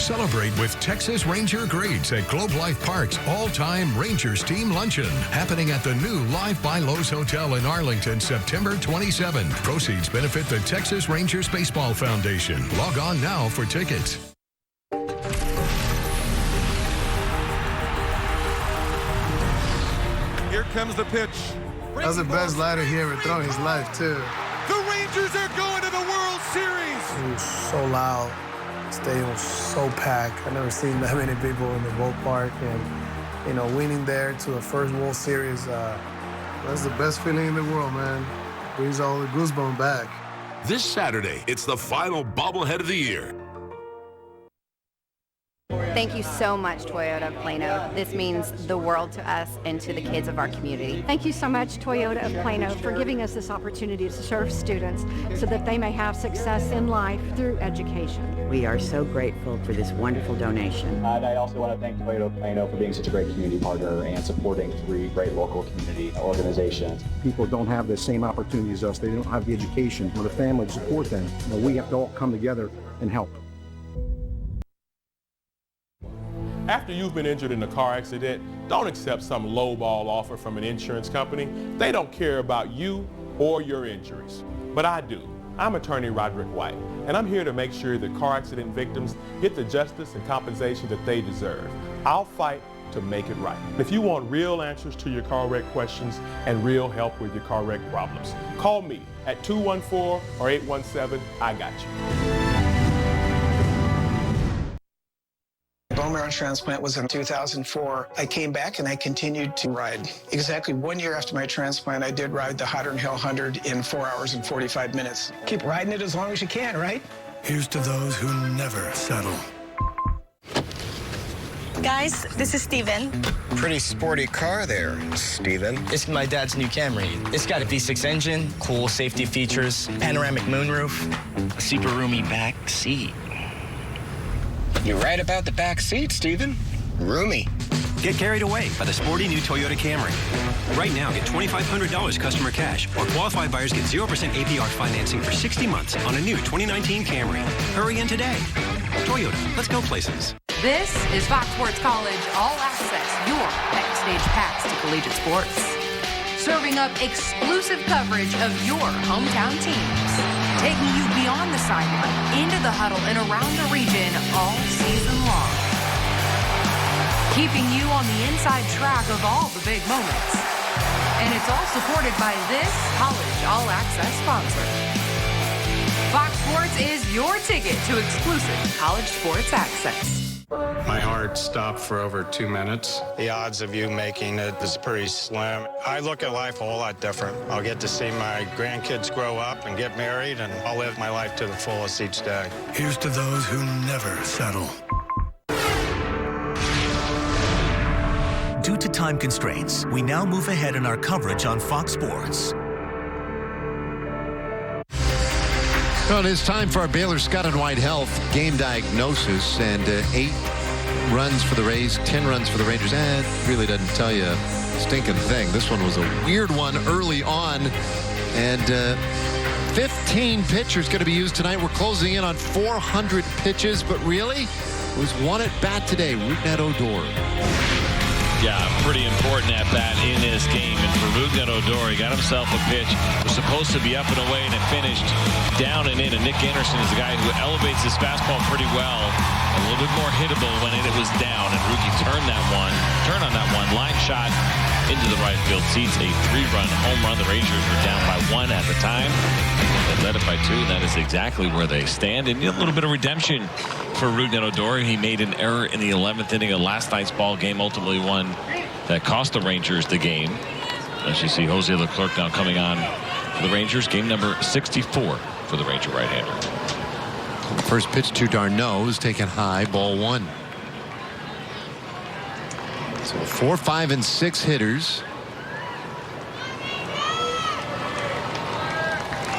Celebrate with Texas Ranger Greats at Globe Life Park's all-time Rangers team luncheon, happening at the new Live by Lowe's Hotel in Arlington, September 27. Proceeds benefit the Texas Rangers Baseball Foundation. Log on now for tickets. Here comes the pitch. That was the best ladder he ever thrown in his life, too. The Rangers are going to the World Series. It was so loud. The stadium was so packed. I've never seen that many people in the ballpark. And, you know, winning there to a first World Series, that's the best feeling in the world, man. Brings all the goosebumps back. This Saturday, it's the final bobblehead of the year. Thank you so much, Toyota of Plano. This means the world to us and to the kids of our community. Thank you so much, Toyota of Plano, for giving us this opportunity to serve students so that they may have success in life through education. We are so grateful for this wonderful donation. And I also want to thank Toyota of Plano for being such a great community partner and supporting 3 great local community organizations. People don't have the same opportunities as us. They don't have the education or the family to support them. You know, we have to all come together and help. After you've been injured in a car accident, don't accept some lowball offer from an insurance company. They don't care about you or your injuries. But I do. I'm attorney Roderick White, and I'm here to make sure that car accident victims get the justice and compensation that they deserve. I'll fight to make it right. If you want real answers to your car wreck questions and real help with your car wreck problems, call me at 214 or 817. I got you. bone marrow transplant was in 2004. I came back and I continued to ride. Exactly 1 year after my transplant, I did ride the Hotter Than Hell 100 in 4 hours and 45 minutes. Keep riding it as long as you can, right? Here's to those who never settle. Guys, this is Steven. Pretty sporty car there, Steven. It's my dad's new Camry. It's got a V6 engine, cool safety features, panoramic moonroof, a super roomy back seat. You're right about the back seat, Steven. Roomy. Get carried away by the sporty new Toyota Camry. Right now, get $2,500 customer cash, or qualified buyers get 0% APR financing for 60 months on a new 2019 Camry. Hurry in today. Toyota, let's go places. This is Fox Sports College All Access, your backstage pass to collegiate sports. Serving up exclusive coverage of your hometown teams. Taking you beyond the sideline, into the huddle, and around the region all season long. Keeping you on the inside track of all the big moments. And it's all supported by this College All Access sponsor. Fox Sports is your ticket to exclusive college sports access. My heart stopped for over 2 minutes. The odds of you making it is pretty slim. I look at life a whole lot different. I'll get to see my grandkids grow up and get married, and I'll live my life to the fullest each day. Here's to those who never settle. Due to time constraints, we now move ahead in our coverage on Fox Sports. Well, it is time for our Baylor Scott and White Health game diagnosis, and 8 runs for the Rays, 10 runs for the Rangers. Really doesn't tell you a stinking thing. This one was a weird one early on, and 15 pitchers going to be used tonight. We're closing in on 400 pitches, but really, it was one at bat today, Rougned Odor. Yeah, pretty important at bat in this game. And for Rougned Odor, he got himself a pitch. Was supposed to be up and away, and it finished down and in. And Nick Anderson is the guy who elevates his fastball pretty well. A little bit more hittable when it was down. And Rookie turned on that one. Line shot into the right field seats. A 3-run home run. The Rangers were down by 1 at the time. They led it by 2, and that is exactly where they stand. And a little bit of redemption for Rougned Odor. He made an error in the 11th inning of last night's ball game, ultimately one that cost the Rangers the game. As you see, Jose Leclerc now coming on for the Rangers. Game number 64 for the Ranger right-hander. First pitch to Darno is taken high, ball 1. So 4, 5, and 6 hitters.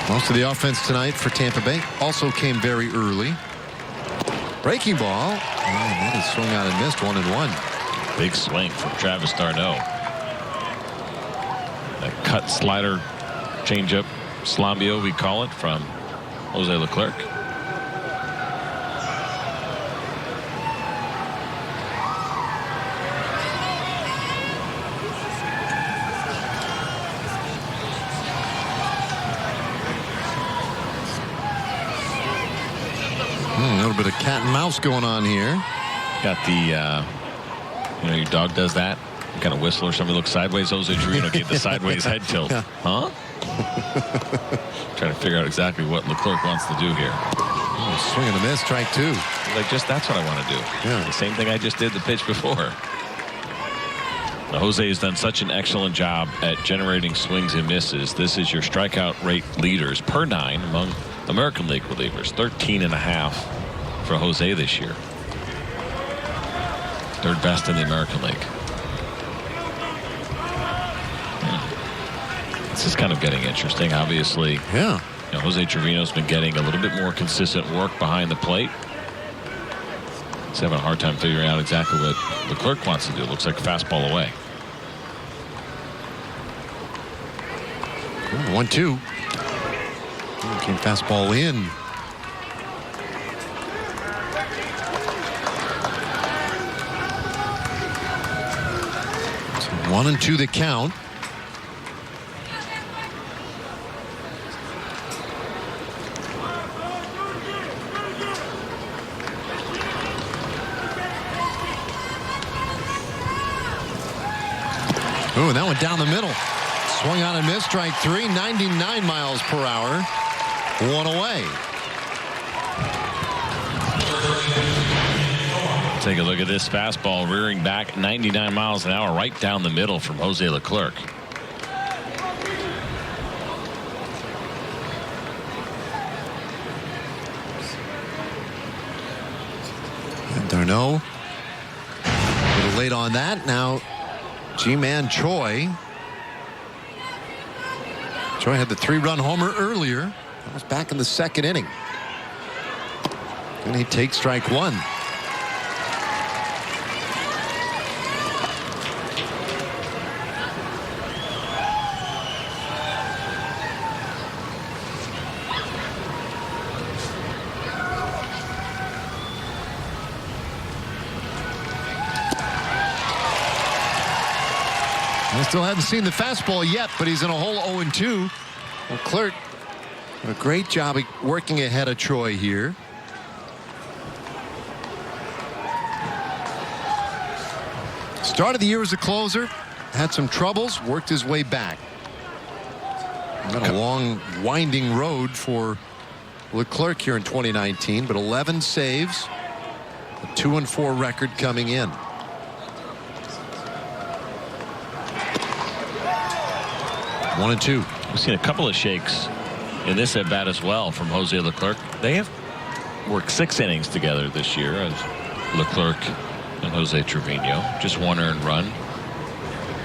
Most of the offense tonight for Tampa Bay also came very early. Breaking ball, and that is swung out and missed, 1-1. Big swing from Travis d'Arnaud. That cut slider changeup, Slambio we call it, from Jose Leclerc. A little bit of cat and mouse going on here. Got the, your dog does that. You kind of whistle or somebody looks sideways. Jose Trevino gave the sideways head tilt. Yeah. Huh? Trying to figure out exactly what Leclerc wants to do here. Swing and a miss, strike 2. Like, that's what I want to do. Yeah. The same thing I just did the pitch before. Now, Jose has done such an excellent job at generating swings and misses. This is your strikeout rate leaders per 9 among American League relievers. 13.5 for Jose this year. 3rd best in the American League. This is kind of getting interesting, obviously. Yeah. Jose Trevino's been getting a little bit more consistent work behind the plate. He's having a hard time figuring out exactly what Leclerc wants to do. Looks like a fastball away. 1-2. Came fastball in. So 1-2 the count. Ooh, and that went down the middle. Swung on and missed, strike 3, 99 miles per hour. 1 away. Take a look at this fastball rearing back 99 miles an hour right down the middle from Jose Leclerc. And Darno a little late on that. Now Ji-Man Choi. Choi had the 3-run homer earlier. That was back in the second inning. And he takes strike one. I still haven't seen the fastball yet, but he's in a hole 0-2. Leclerc, a great job working ahead of Choi here. Started the year as a closer, had some troubles, worked his way back. Been a long, winding road for Leclerc here in 2019, but 11 saves, a 2-4 record coming in. 1-2. We've seen a couple of shakes in this at bat as well from Jose Leclerc. They have worked 6 innings together this year as Leclerc and Jose Trevino. Just 1 earned run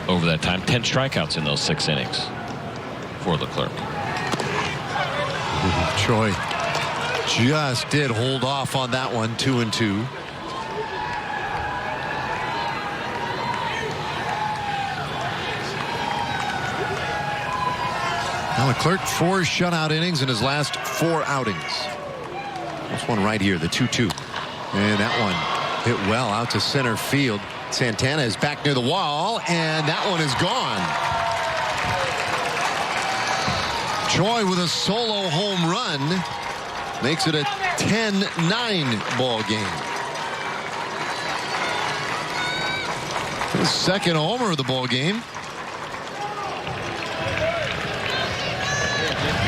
over that time. 10 strikeouts in those 6 innings for Leclerc. Choi just did hold off on that one. 2-2. Now Leclerc 4 shutout innings in his last 4 outings. This one right here, the 2-2. And that one hit well out to center field. Santana is back near the wall, and that one is gone. Choi with a solo home run makes it a 10-9 ball game. His second homer of the ball game.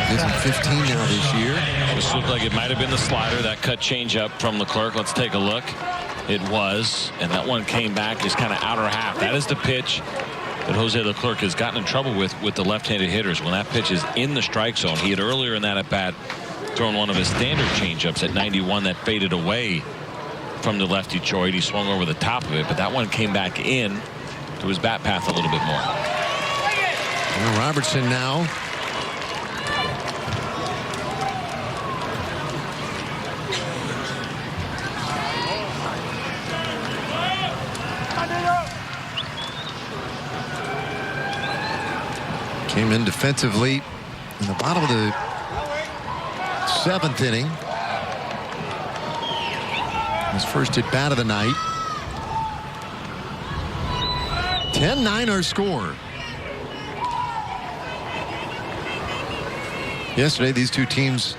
He's in 15 now this year. This looked like it might have been the slider that cut changeup from Leclerc. Let's take a look. It was, and that one came back just kind of outer half. That is the pitch that Jose Leclerc has gotten in trouble with the left-handed hitters. When that pitch is in the strike zone, he had earlier in that at bat thrown one of his standard changeups at 91 that faded away from the lefty Choi. He swung over the top of it, but that one came back in to his bat path a little bit more. Well, Robertson now. Came in defensively in the bottom of the 7th inning. His first at bat of the night. 10-9 our score. Yesterday, these two teams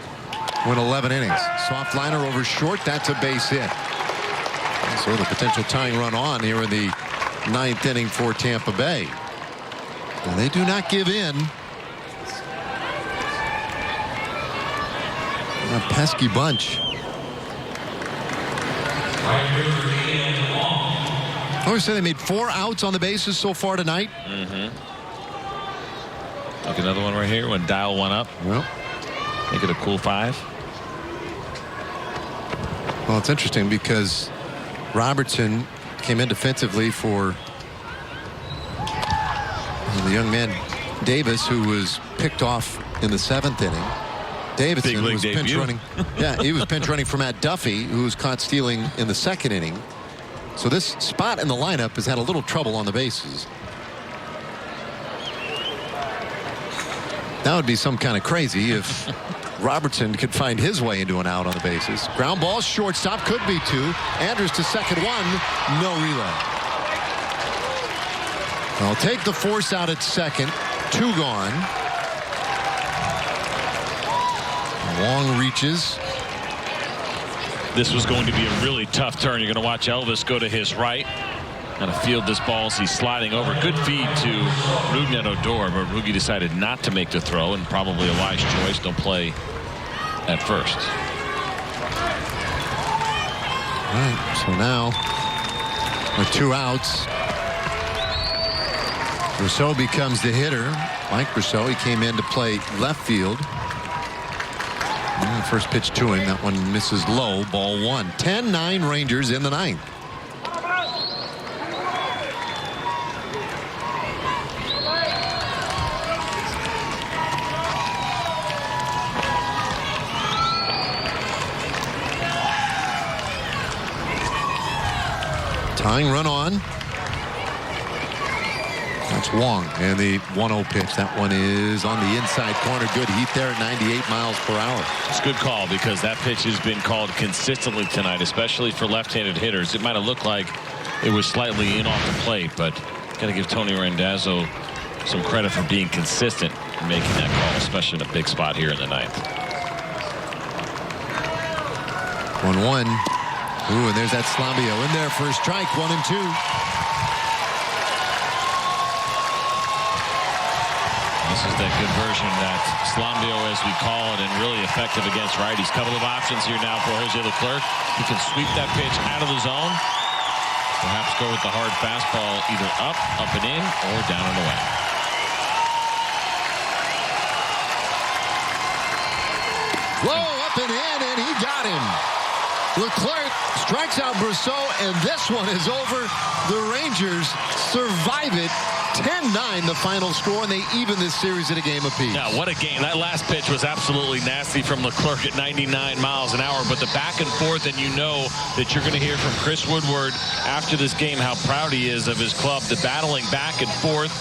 went 11 innings. Soft liner over short. That's a base hit. So the potential tying run on here in the 9th inning for Tampa Bay. And they do not give in. A pesky bunch. I always say they made 4 outs on the bases so far tonight. Look, another one right here when dial one up. Well, make it a cool 5. Well, it's interesting because Robertson came in defensively for the young man Davis, who was picked off in the 7th inning. Davidson was pinch running. Yeah, he was pinch running for Matt Duffy, who was caught stealing in the 2nd inning. So this spot in the lineup has had a little trouble on the bases. That would be some kind of crazy if Robertson could find his way into an out on the bases. Ground ball, shortstop, could be 2. Andrews to second, 1, no relay. I'll take the force out at second. 2 gone. Long reaches. This was going to be a really tough turn. You're going to watch Elvis go to his right. Kind of field this ball as he's sliding over. Good feed to Rougned Odor, but Rugi decided not to make the throw, and probably a wise choice. Don't play at first. All right, so now with 2 outs, Rousseau becomes the hitter. Mike Rousseau, he came in to play left field. And the first pitch to him, that one misses low, ball 1. 10-9 Rangers in the 9th. Tying run on. That's Wong, and the 1-0 pitch. That one is on the inside corner. Good heat there at 98 miles per hour. It's a good call because that pitch has been called consistently tonight, especially for left-handed hitters. It might have looked like it was slightly in off the plate, but got to give Tony Randazzo some credit for being consistent in making that call, especially in a big spot here in the 9th. 1-1. Ooh, and there's that Slambio in there for a strike. 1 and 2. This is that good version, that Slambio as we call it, and really effective against righties. Couple of options here now for Jose Leclerc. He can sweep that pitch out of the zone. Perhaps go with the hard fastball either up and in, or down and away. Whoa, up and in, and he got him. Leclerc strikes out Brousseau, and this one is over. The Rangers survive it. 10-9 the final score, and they even this series at a game apiece. Now, what a game. That last pitch was absolutely nasty from Leclerc at 99 miles an hour, but the back and forth, and you know that you're going to hear from Chris Woodward after this game how proud he is of his club, the battling back and forth,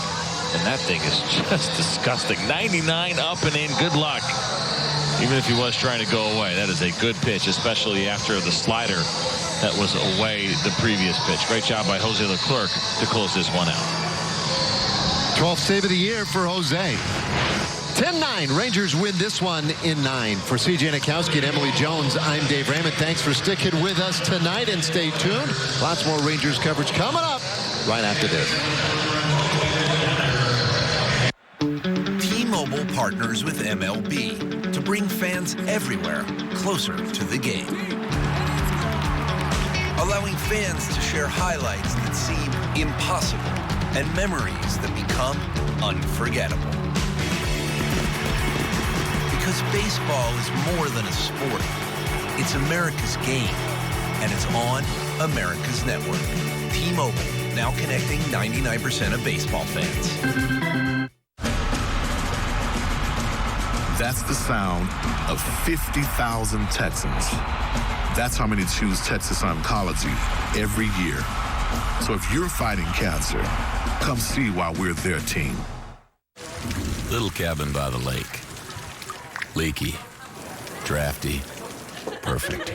and that thing is just disgusting. 99 up and in. Good luck. Even if he was trying to go away, that is a good pitch, especially after the slider that was away the previous pitch. Great job by Jose Leclerc to close this one out. 12th save of the year for Jose. 10-9. Rangers win this one in 9. For CJ Nikowski and Emily Jones, I'm Dave Raymond. Thanks for sticking with us tonight, and stay tuned. Lots more Rangers coverage coming up right after this. T-Mobile partners with MLB to bring fans everywhere closer to the game. Allowing fans to share highlights that seem impossible and memories that become unforgettable. Because baseball is more than a sport. It's America's game, and it's on America's network. T-Mobile, now connecting 99% of baseball fans. That's the sound of 50,000 Texans. That's how many choose Texas Oncology every year. So if you're fighting cancer, come see why we're their team. Little cabin by the lake. Leaky. Drafty. Perfect.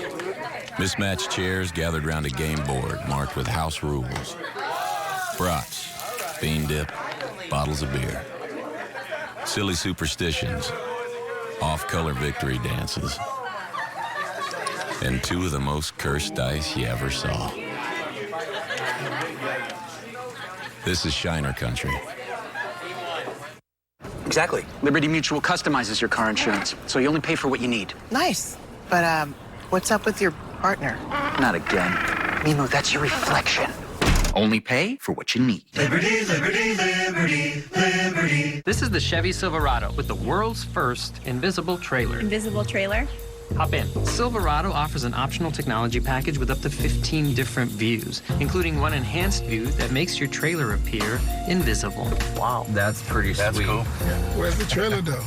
Mismatched chairs gathered around a game board marked with house rules. Brats. Bean dip. Bottles of beer. Silly superstitions. Off-color victory dances. And 2 of the most cursed dice you ever saw. This is Shiner Country. Exactly. Liberty Mutual customizes your car insurance, so you only pay for what you need. Nice. But, what's up with your partner? Not again. Mimo, that's your reflection. Only pay for what you need. Liberty, liberty, liberty, liberty. This is the Chevy Silverado with the world's first invisible trailer. Invisible trailer? Hop in. Silverado offers an optional technology package with up to 15 different views, including one enhanced view that makes your trailer appear invisible. Wow, that's pretty sweet. That's cool. Where's the trailer though?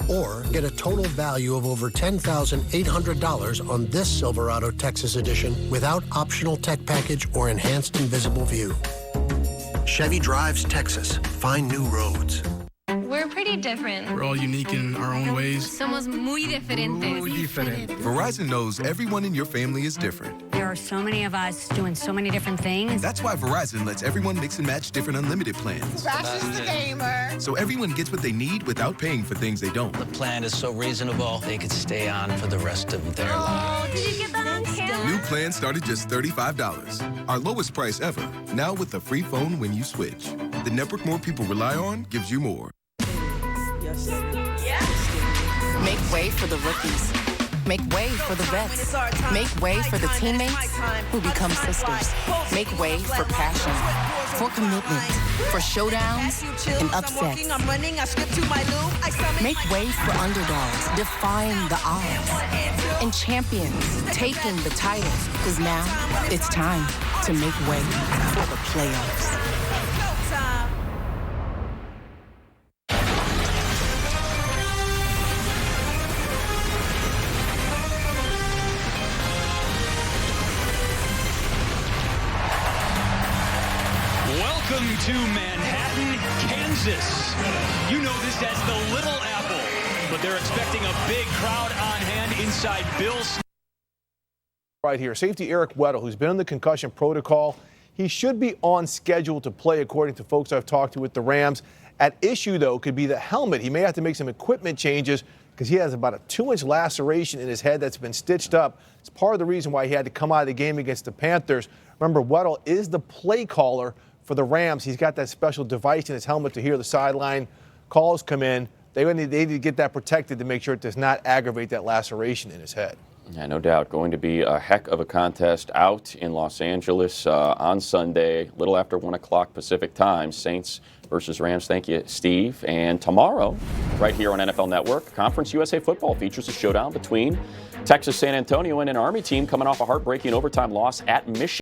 Or get a total value of over $10,800 on this Silverado Texas Edition without optional tech package or enhanced invisible view. Chevy drives Texas. Find new roads. We're pretty different. We're all unique in our own ways. Somos muy diferentes. Muy diferente. Verizon knows everyone in your family is different. There are so many of us doing so many different things. That's why Verizon lets everyone mix and match different unlimited plans. Crash is the gamer. So everyone gets what they need without paying for things they don't. The plan is so reasonable, they could stay on for the rest of their lives. Did you get that on camera? New plans start at just $35. Our lowest price ever. Now with a free phone when you switch. The network more people rely on gives you more. Make way for the rookies. Make way for the vets. Make way for the teammates who become sisters. Make way for passion, for commitment, for showdowns and upsets. Make way for underdogs, defying the odds. And champions taking the titles. Because now it's time to make way for the playoffs. Welcome to Manhattan, Kansas. You know this as the Little Apple, but they're expecting a big crowd on hand inside Bill's. Right here, safety Eric Weddle, who's been in the concussion protocol. He should be on schedule to play, according to folks I've talked to with the Rams. At issue, though, could be the helmet. He may have to make some equipment changes because he has about a 2-inch laceration in his head that's been stitched up. It's part of the reason why he had to come out of the game against the Panthers. Remember, Weddle is the play caller for the Rams. He's got that special device in his helmet to hear the sideline calls come in. They need to get that protected to make sure it does not aggravate that laceration in his head. Yeah, no doubt. Going to be a heck of a contest out in Los Angeles on Sunday, a little after 1 o'clock Pacific time. Saints versus Rams. Thank you, Steve. And tomorrow, right here on NFL Network, Conference USA Football features a showdown between Texas San Antonio and an Army team coming off a heartbreaking overtime loss at Michigan.